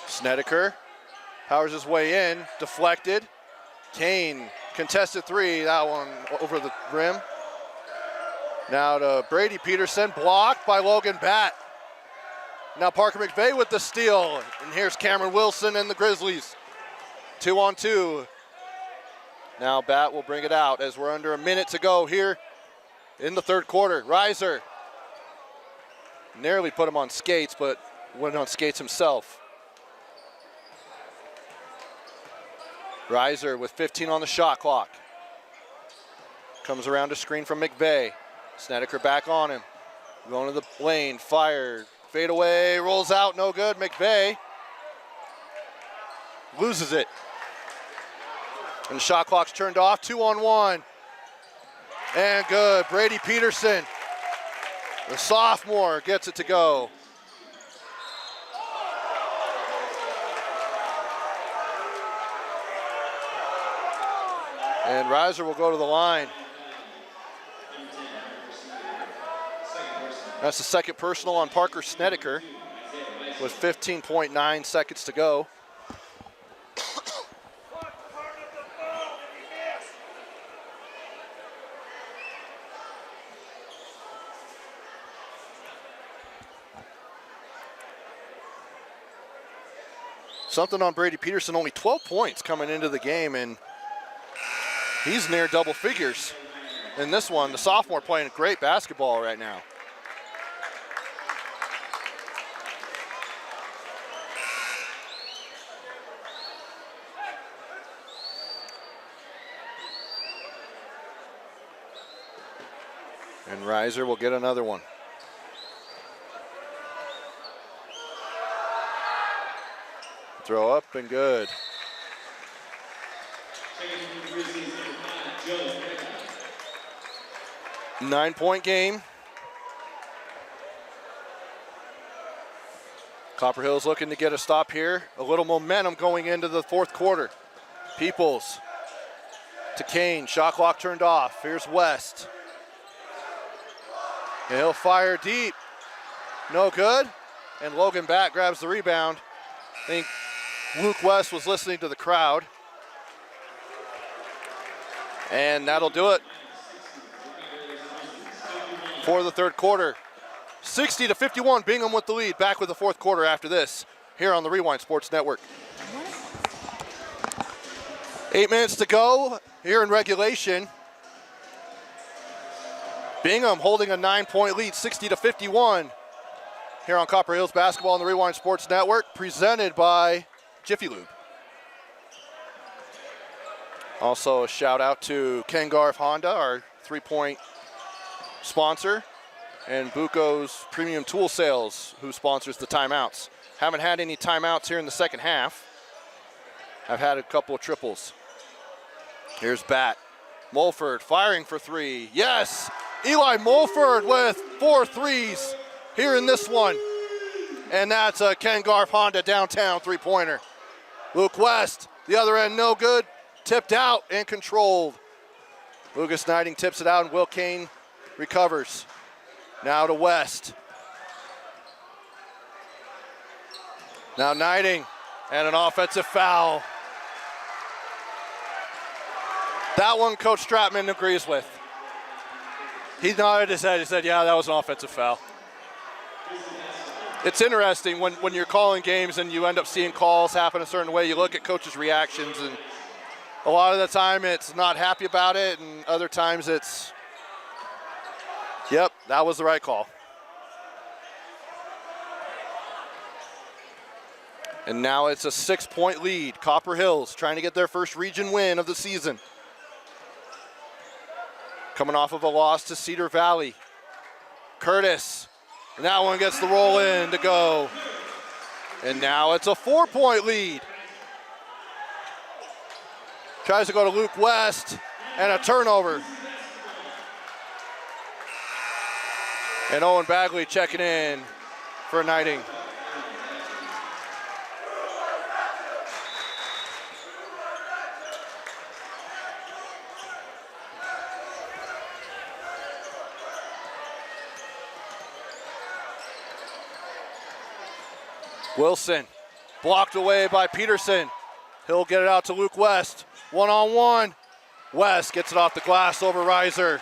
[SPEAKER 1] Snedeker powers his way in, deflected. Kane, contested three, that one over the rim. Now to Brady Peterson, blocked by Logan Batt. Now Parker McVeigh with the steal, and here's Cameron Wilson and the Grizzlies. 2-on-2. Now Batt will bring it out as we're under a minute to go here in the third quarter. Reiser nearly put him on skates, but went on skates himself. Reiser with 15 on the shot clock. Comes around to screen from McVeigh. Snedeker back on him. Going to the lane, fired. Fade away, rolls out, no good. McVeigh loses it. And the shot clock's turned off, 2-on-1. And good, Brady Peterson, the sophomore, gets it to go. And Reiser will go to the line. That's the second personal on Parker Snedeker with 15.9 seconds to go. Something on Brady Peterson, only 12 points coming into the game, and he's near double figures in this one. The sophomore playing great basketball right now. And Reiser will get another one. Throw up and good. 9-point game. Copper Hills looking to get a stop here. A little momentum going into the fourth quarter. Peoples to Kane. Shot clock turned off. Here's West. And he'll fire deep. No good. And Logan Batt grabs the rebound. I think Luke West was listening to the crowd. And that'll do it for the third quarter. 60-51, Bingham with the lead. Back with the fourth quarter after this here on the Rewind Sports Network. 8 minutes to go here in regulation. Bingham holding a 9-point lead, 60-51 here on Copper Hills Basketball on the Rewind Sports Network, presented by Jiffy Lube. Also a shout out to Ken Garf Honda, our 3-point sponsor, and Buco's Premium Tool Sales, who sponsors the timeouts. Haven't had any timeouts here in the second half. I've had a couple of triples. Here's Batt. Mulford firing for three. Yes! Eli Mulford with 4 threes here in this one. And that's a Ken Garf Honda downtown three-pointer. Luke West, the other end, no good. Tipped out and controlled. Lucas Knighting tips it out, and Will Kane recovers. Now to West. Now Knighting, and an offensive foul. That one Coach Stratman agrees with. He nodded his head. He said, yeah, that was an offensive foul. It's interesting when you're calling games and you end up seeing calls happen a certain way. You look at coaches' reactions, and a lot of the time it's not happy about it, and other times it's, yep, that was the right call. And now it's a 6-point lead. Copper Hills trying to get their first region win of the season. Coming off of a loss to Cedar Valley. Curtis, and that one gets the roll in to go. And now it's a 4-point lead. Tries to go to Luke West, and a turnover. And Owen Bagley checking in for Knighting. Wilson, blocked away by Peterson. He'll get it out to Luke West. One-on-one. West gets it off the glass over Reiser.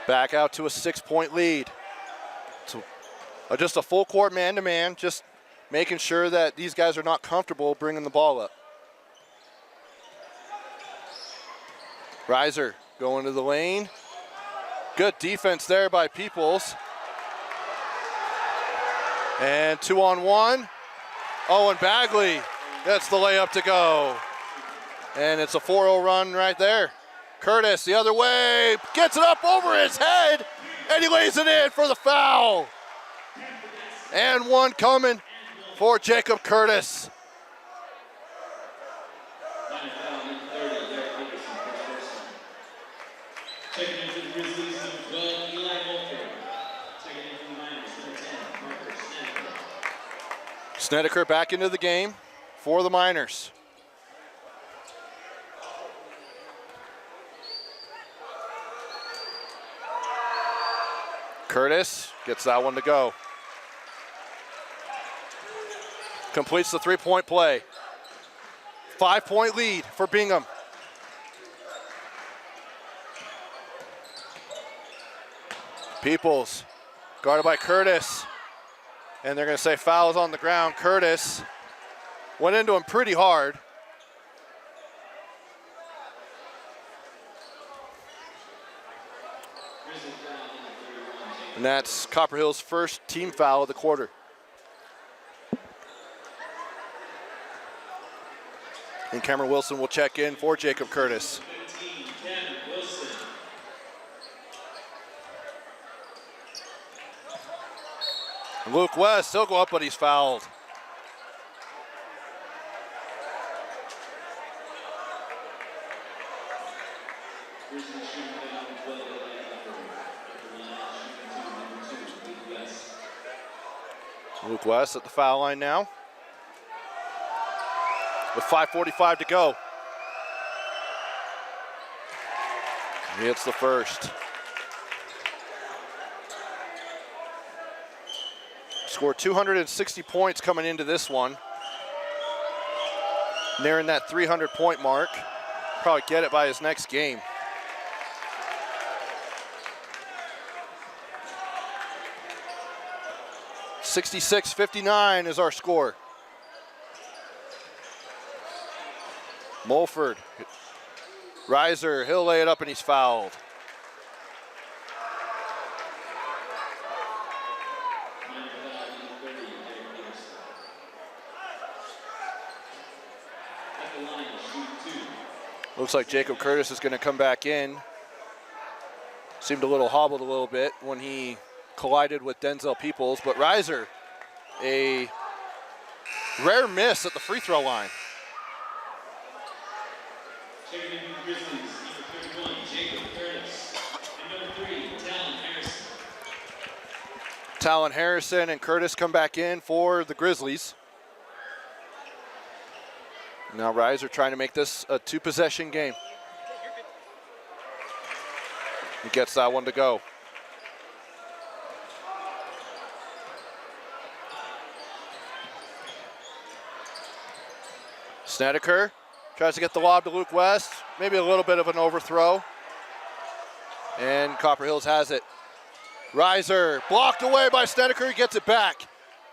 [SPEAKER 1] Back out to a 6-point lead. So just a full court man-to-man, just making sure that these guys are not comfortable bringing the ball up. Reiser going to the lane. Good defense there by Peoples. And 2-on-1. Owen Bagley gets the layup to go. And it's a 4-0 run right there. Curtis the other way, gets it up over his head, and he lays it in for the foul. And one coming for Jacob Curtis. Snedeker back into the game for the Miners. Curtis gets that one to go. Completes the 3-point play. 5-point lead for Bingham. Peoples Guarded by Curtis. And they're going to say fouls on the ground. Curtis went into him pretty hard. And that's Copper Hills' first team foul of the quarter. And Cameron Wilson will check in for Jacob Curtis. Luke West, he'll go up, but he's fouled. Luke West at the foul line now, with 5:45 to go. He hits the first. Scored 260 points coming into this one. Nearing that 300-point mark. Probably get it by his next game. $66-59 is our score. Mulford. Reiser, he'll lay it up and he's fouled. Looks like Jacob Curtis is going to come back in. Seemed a little hobbled a little bit when he collided with Denzel Peoples, but Reiser, a rare miss at the free throw line. Talon Harrison and Curtis come back in for the Grizzlies. Now Reiser trying to make this a two-possession game. He gets that one to go. Snedeker tries to get the lob to Luke West. Maybe a little bit of an overthrow. And Copper Hills has it. Reiser blocked away by Snedeker. He gets it back.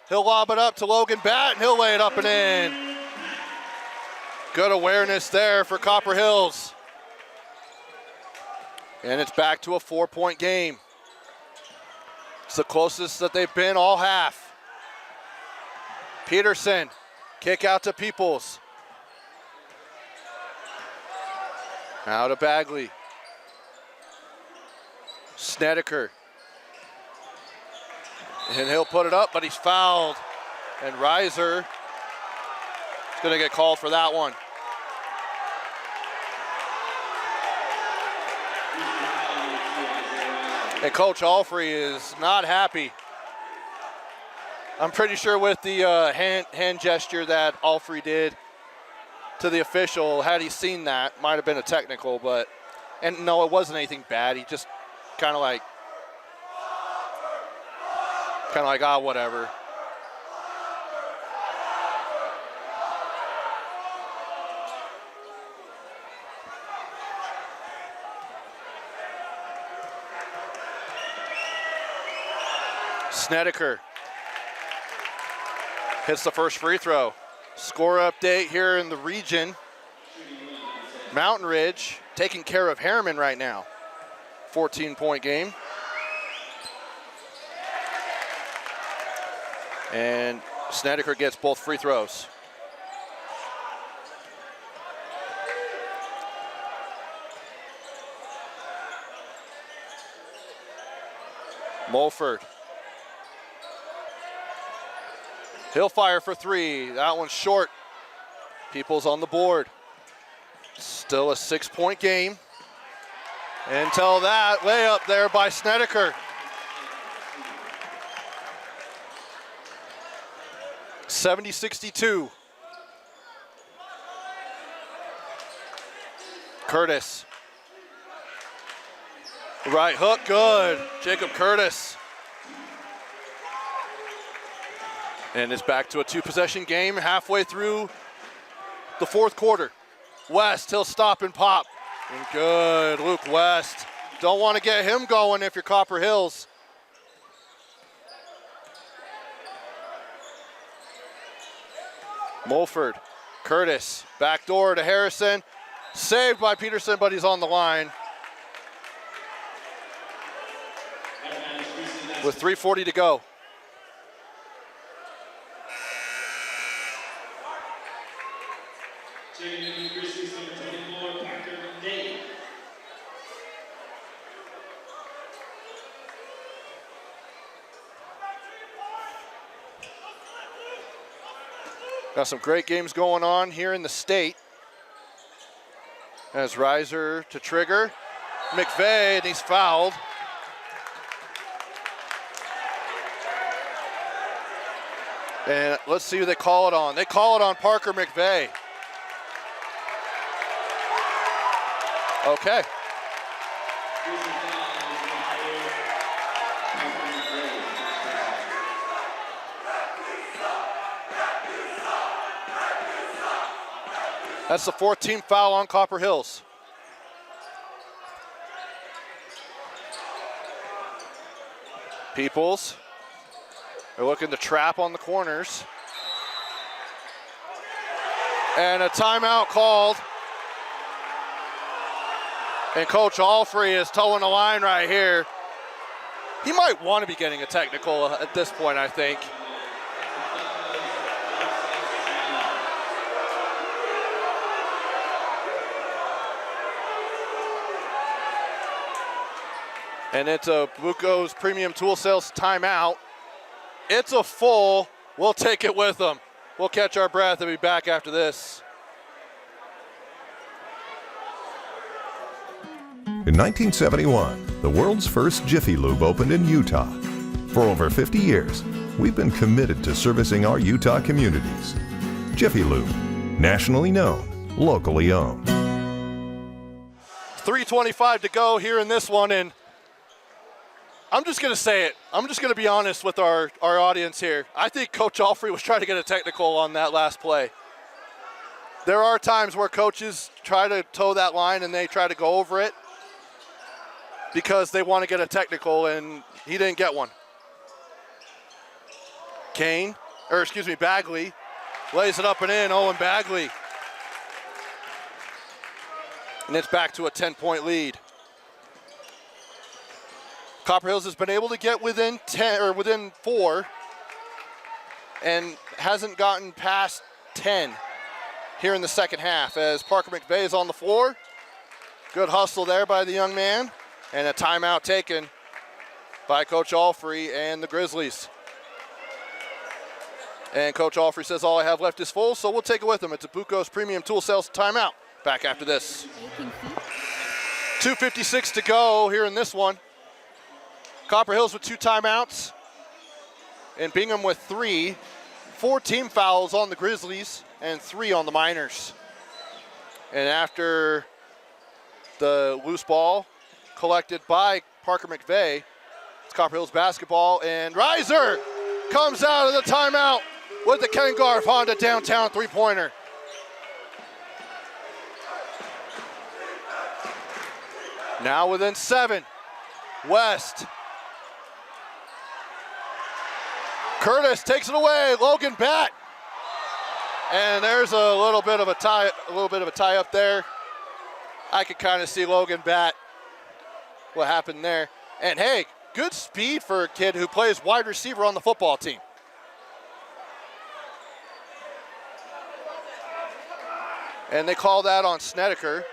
[SPEAKER 1] He'll lob it up to Logan Batt, and he'll lay it up and in. Good awareness there for Copper Hills. And it's back to a 4-point game. It's the closest that they've been all half. Peterson, kick out to Peoples. Out to Bagley. Snedeker. And he'll put it up, but he's fouled. And Reiser is going to get called for that one. And Coach Alfrey is not happy. I'm pretty sure with the hand gesture that Alfrey did to the official, had he seen that, might have been a technical, but, and no, it wasn't anything bad. He just kind of like, ah, whatever. Snedeker hits the first free throw. Score update here in the region. Mountain Ridge taking care of Harriman right now. 14-point game. And Snedeker gets both free throws. Mulford. He'll fire for three. That one's short. Peoples on the board. Still a 6-point game. Until that layup there by Snedeker. 70-62. Curtis. Right hook, good. Jacob Curtis. And it's back to a two-possession game halfway through the fourth quarter. West, he'll stop and pop. And good, Luke West. Don't want to get him going if you're Copper Hills. Mulford, Curtis, backdoor to Harrison. Saved by Peterson, but he's on the line. With 3:40 to go. Got some great games going on here in the state. As Reiser to trigger. McVeigh, and he's fouled. And let's see who they call it on. They call it on Parker McVeigh. Okay. That's the 14th foul on Copper Hills. Peoples. They're looking to trap on the corners. And a timeout called. And Coach Alfrey is towing the line right here. He might want to be getting a technical at this point, I think. And it's a Buco's Premium Tool Sales timeout. It's a full. We'll take it with them. We'll catch our breath and be back after this.
[SPEAKER 2] In 1971, the world's first Jiffy Lube opened in Utah. For over 50 years, we've been committed to servicing our Utah communities. Jiffy Lube, nationally known, locally owned.
[SPEAKER 1] 3:25 to go here in this one, and I'm just going to say it. I'm just going to be honest with our audience here. I think Coach Alfrey was trying to get a technical on that last play. There are times where coaches try to toe that line and they try to go over it because they want to get a technical, and he didn't get one. Bagley lays it up and in. Owen Bagley. And it's back to a 10-point lead. Copper Hills has been able to get within 4 and hasn't gotten past 10 here in the second half as Parker McVeigh is on the floor. Good hustle there by the young man, and a timeout taken by Coach Alfrey and the Grizzlies. And Coach Alfrey says all I have left is full, so we'll take it with him. It's a Buco's Premium Tool Sales timeout. Back after this. 2:56 to go here in this one. Copper Hills with 2 timeouts, and Bingham with 3. 4 team fouls on the Grizzlies and 3 on the Miners. And after the loose ball collected by Parker McVeigh, it's Copper Hills basketball, and Reiser comes out of the timeout with the Ken Garf Honda downtown three-pointer. Now within 7, West. Curtis takes it away. Logan Batt, and there's a little bit of a tie up there. I could kind of see Logan Batt. What happened there? And hey, good speed for a kid who plays wide receiver on the football team. And they call that on Snedeker.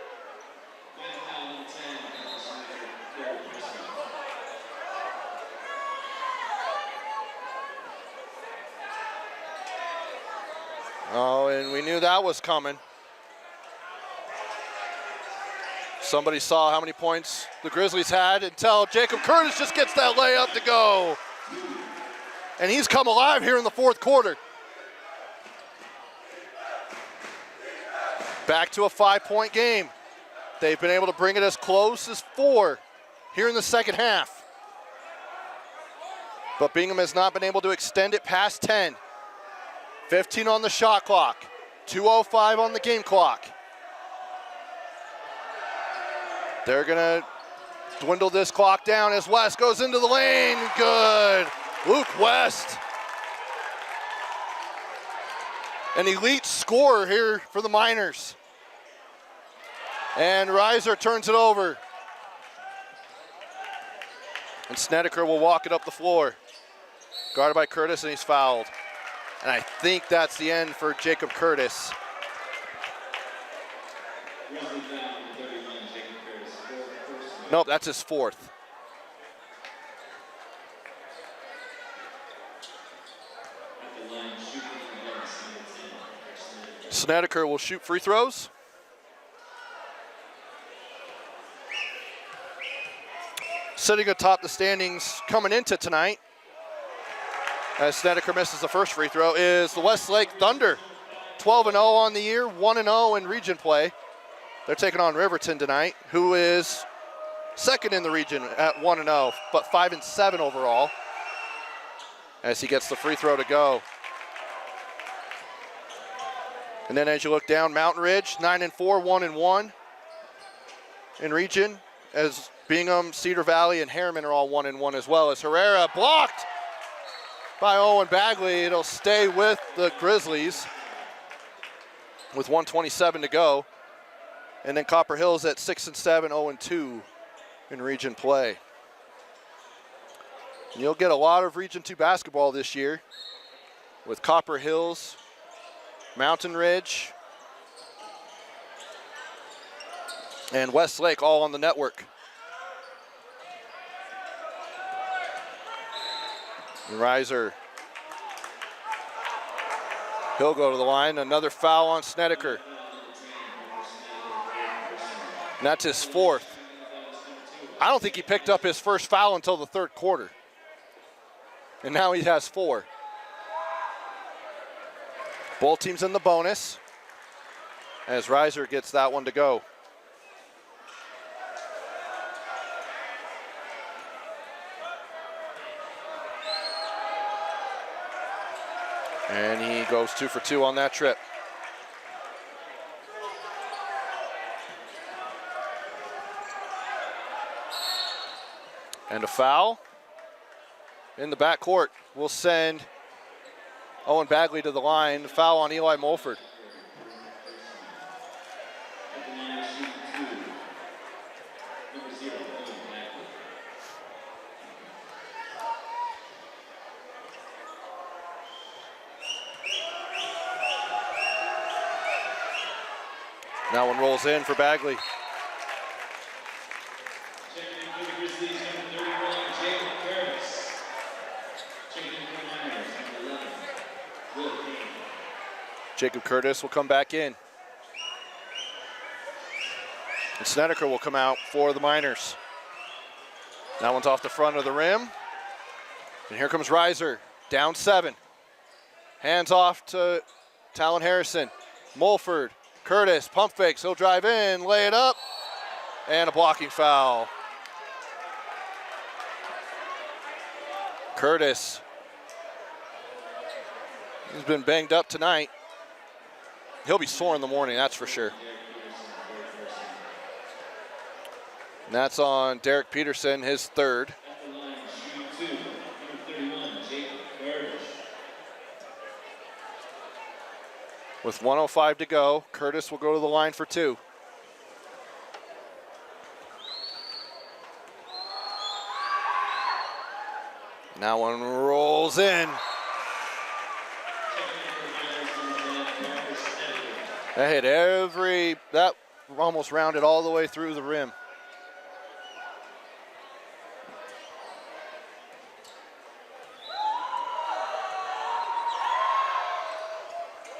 [SPEAKER 1] Oh, and we knew that was coming. Somebody saw how many points the Grizzlies had until Jacob Curtis just gets that layup to go. And he's come alive here in the fourth quarter. Back to a 5-point game. They've been able to bring it as close as 4 here in the second half. But Bingham has not been able to extend it past 10. 15 on the shot clock, 2:05 on the game clock. They're gonna dwindle this clock down as West goes into the lane. Good, Luke West. an elite scorer here for the Miners. And Reiser turns it over. And Snedeker will walk it up the floor. Guarded by Curtis, and he's fouled. And I think that's the end for Jacob Curtis. Nope, that's his fourth. Snedeker will shoot free throws. Sitting atop the standings coming into tonight, as Snedeker misses the first free throw, is the Westlake Thunder. 12-0 on the year, 1-0 in region play. They're taking on Riverton tonight, who is second in the region at 1-0, but 5-7 overall, as he gets the free throw to go. And then as you look down, Mountain Ridge, 9-4, 1-1 in region, as Bingham, Cedar Valley, and Harriman are all 1-1 as well. As Herrera blocked by Owen Bagley, it'll stay with the Grizzlies with 1:27 to go. And then Copper Hills at 6-7, 0-2 in region play. And you'll get a lot of Region 2 basketball this year with Copper Hills, Mountain Ridge, and Westlake all on the network. And Reiser, he'll go to the line. Another foul on Snedeker. And that's his fourth. I don't think he picked up his first foul until the third quarter. And now he has 4. Both teams in the bonus, as Reiser gets that one to go. And he goes 2 for 2 on that trip. And a foul in the backcourt will send Owen Bagley to the line. Foul on Eli Mulford. That one rolls in for Bagley. Jacob Curtis will come back in. And Snedeker will come out for the Miners. That one's off the front of the rim. And here comes Reiser, down 7. Hands off to Talon Harrison. Mulford, Curtis, pump fakes, he'll drive in, lay it up, and a blocking foul. Curtis, he's been banged up tonight. He'll be sore in the morning, that's for sure. And that's on Derek Peterson, his third. With 1:05 to go, Curtis will go to the line for 2. Now one rolls in. That hit that almost rounded all the way through the rim.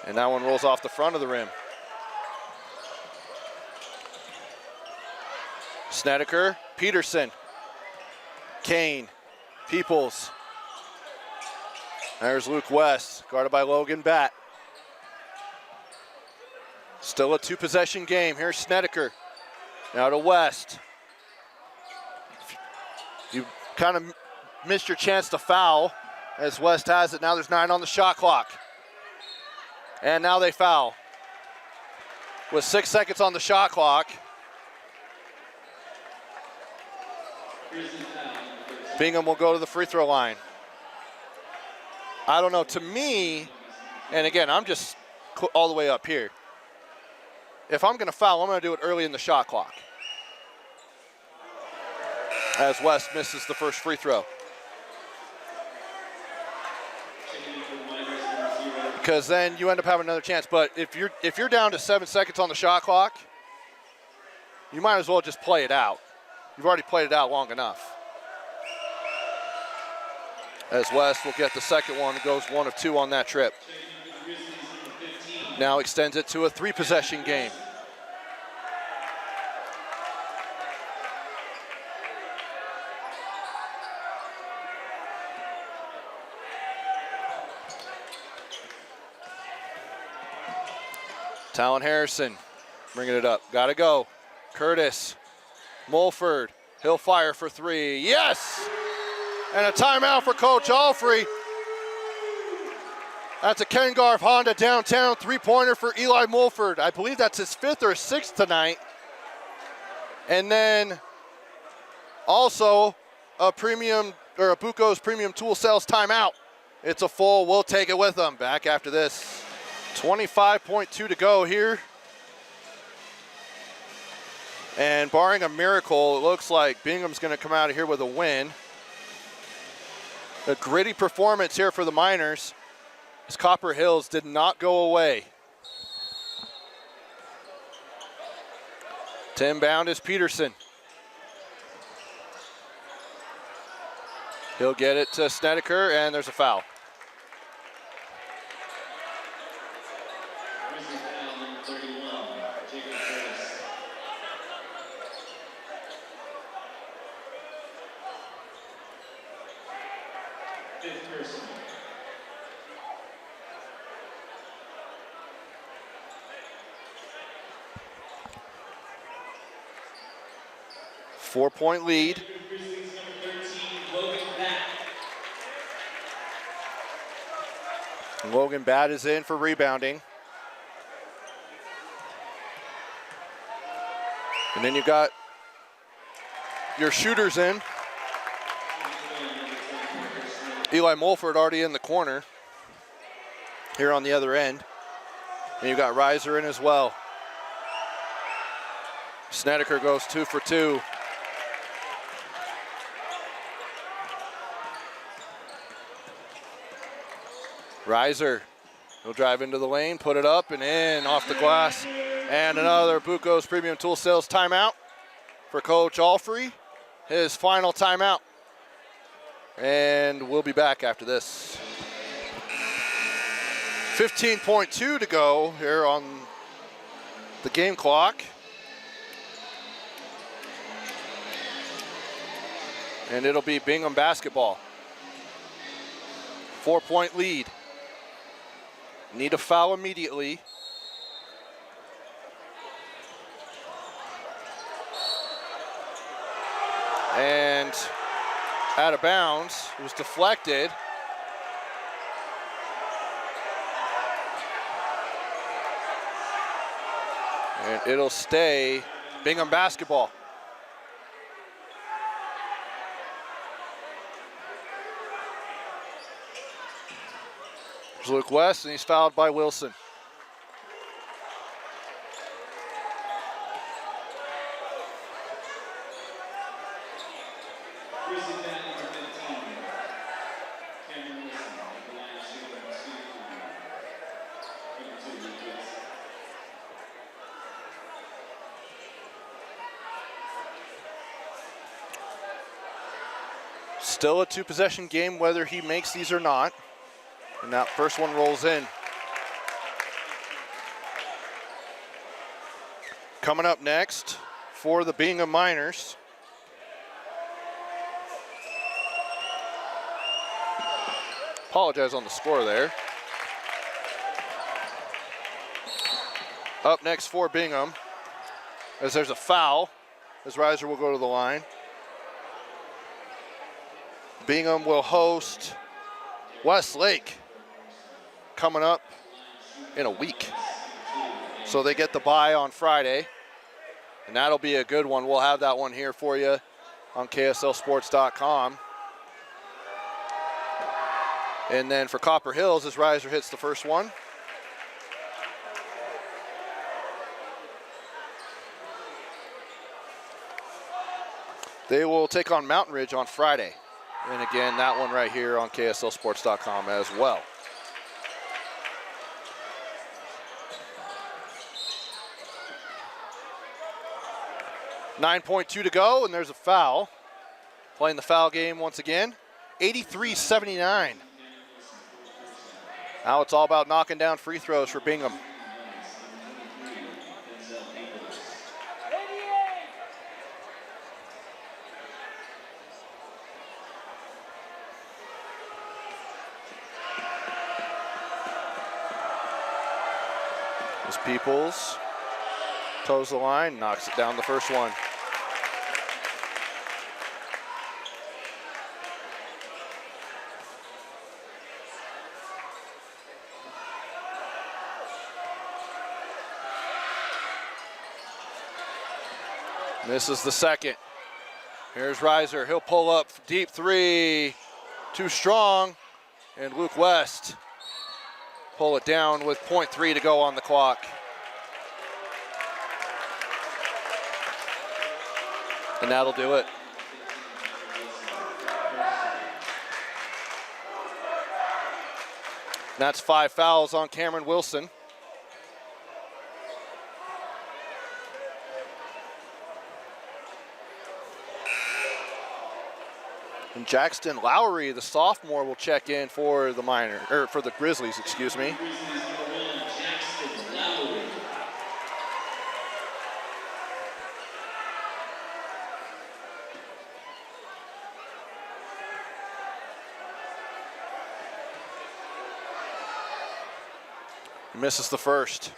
[SPEAKER 1] And that one rolls off the front of the rim. Snedeker, Peterson, Kane, Peoples. There's Luke West, guarded by Logan Batt. Still a 2-possession game. Here's Snedeker. Now to West. You kind of missed your chance to foul, as West has it. Now there's 9 on the shot clock. And now they foul. With 6 seconds on the shot clock. Bingham will go to the free throw line. I don't know, to me, and again, I'm just all the way up here. If I'm going to foul, I'm going to do it early in the shot clock. As West misses the first free throw. Because then you end up having another chance. But if you're down to 7 seconds on the shot clock, you might as well just play it out. You've already played it out long enough. As West will get the second one, it goes 1 of 2 on that trip. Now extends it to a 3-possession game. Talon Harrison bringing it up. Got to go. Curtis. Mulford. He'll fire for 3. Yes! And a timeout for Coach Alfrey. That's a Ken Garf Honda downtown 3-pointer for Eli Mulford. I believe that's his 5th or 6th tonight. And then also a Buco's Premium Tool Sales timeout. It's a full. We'll take it with them. Back after this. 25.2 to go here. And barring a miracle, it looks like Bingham's going to come out of here with a win. A gritty performance here for the Miners, as Copper Hills did not go away. To inbound is Peterson. He'll get it to Snedeker, and there's a foul. Four-point lead. Logan Batt is in for rebounding. And then you got your shooters in. Eli Mulford already in the corner here on the other end. And you got Reiser in as well. Snedeker goes 2 for 2. Reiser will drive into the lane, put it up and in off the glass. And another Buco's Premium Tool Sales timeout for Coach Alfrey. His final timeout. And we'll be back after this. 15.2 to go here on the game clock. And it'll be Bingham basketball. 4-point lead. Need a foul immediately. And out of bounds. It was deflected. And it'll stay Bingham basketball. There's Luke West, and he's fouled by Wilson. Still a 2-possession game, whether he makes these or not. And that first one rolls in. Coming up next for the Bingham Miners. Apologize on the score there. Up next for Bingham, as there's a foul, as Reiser will go to the line. Bingham will host Westlake coming up in a week. So they get the bye on Friday, and that'll be a good one. We'll have that one here for you on KSLSports.com. And then for Copper Hills, as Reiser hits the first one, They will take on Mountain Ridge on Friday. And again, that one right here on KSLSports.com as well. .2 to go, and there's a foul. Playing the foul game once again. 83-79. Now it's all about knocking down free throws for Bingham. As Peoples toes the line, knocks it down the first one. Misses the second. Here's Reiser. He'll pull up deep three. Too strong. And Luke West pull it down with .3 to go on the clock. And that'll do it. That's 5 fouls on Cameron Wilson. And Jackson Lowry, the sophomore, will check in for the for the Grizzlies, excuse me. Misses the first.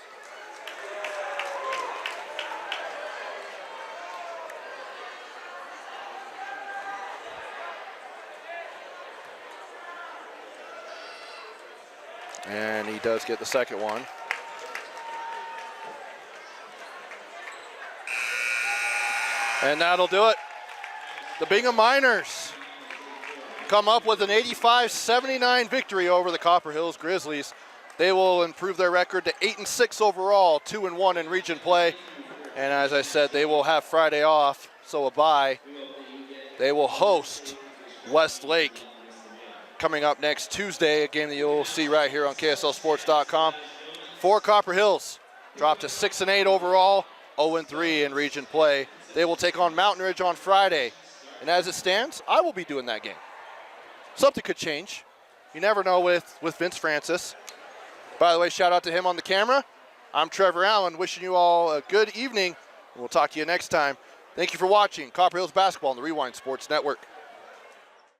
[SPEAKER 1] And he does get the second one. And that'll do it. The Bingham Miners come up with an 85-79 victory over the Copper Hills Grizzlies. They will improve their record to 8-6 overall, 2-1 in region play. And as I said, they will have Friday off, so a bye. They will host Westlake coming up next Tuesday, a game that you'll see right here on KSLSports.com. For Copper Hills, dropped to 6-8 overall, 0-3 in region play. They will take on Mountain Ridge on Friday. And as it stands, I will be doing that game. Something could change. You never know with Vince Francis. By the way, shout out to him on the camera. I'm Trevor Allen, wishing you all a good evening. We'll talk to you next time. Thank you for watching Copper Hills Basketball on the Rewind Sports Network.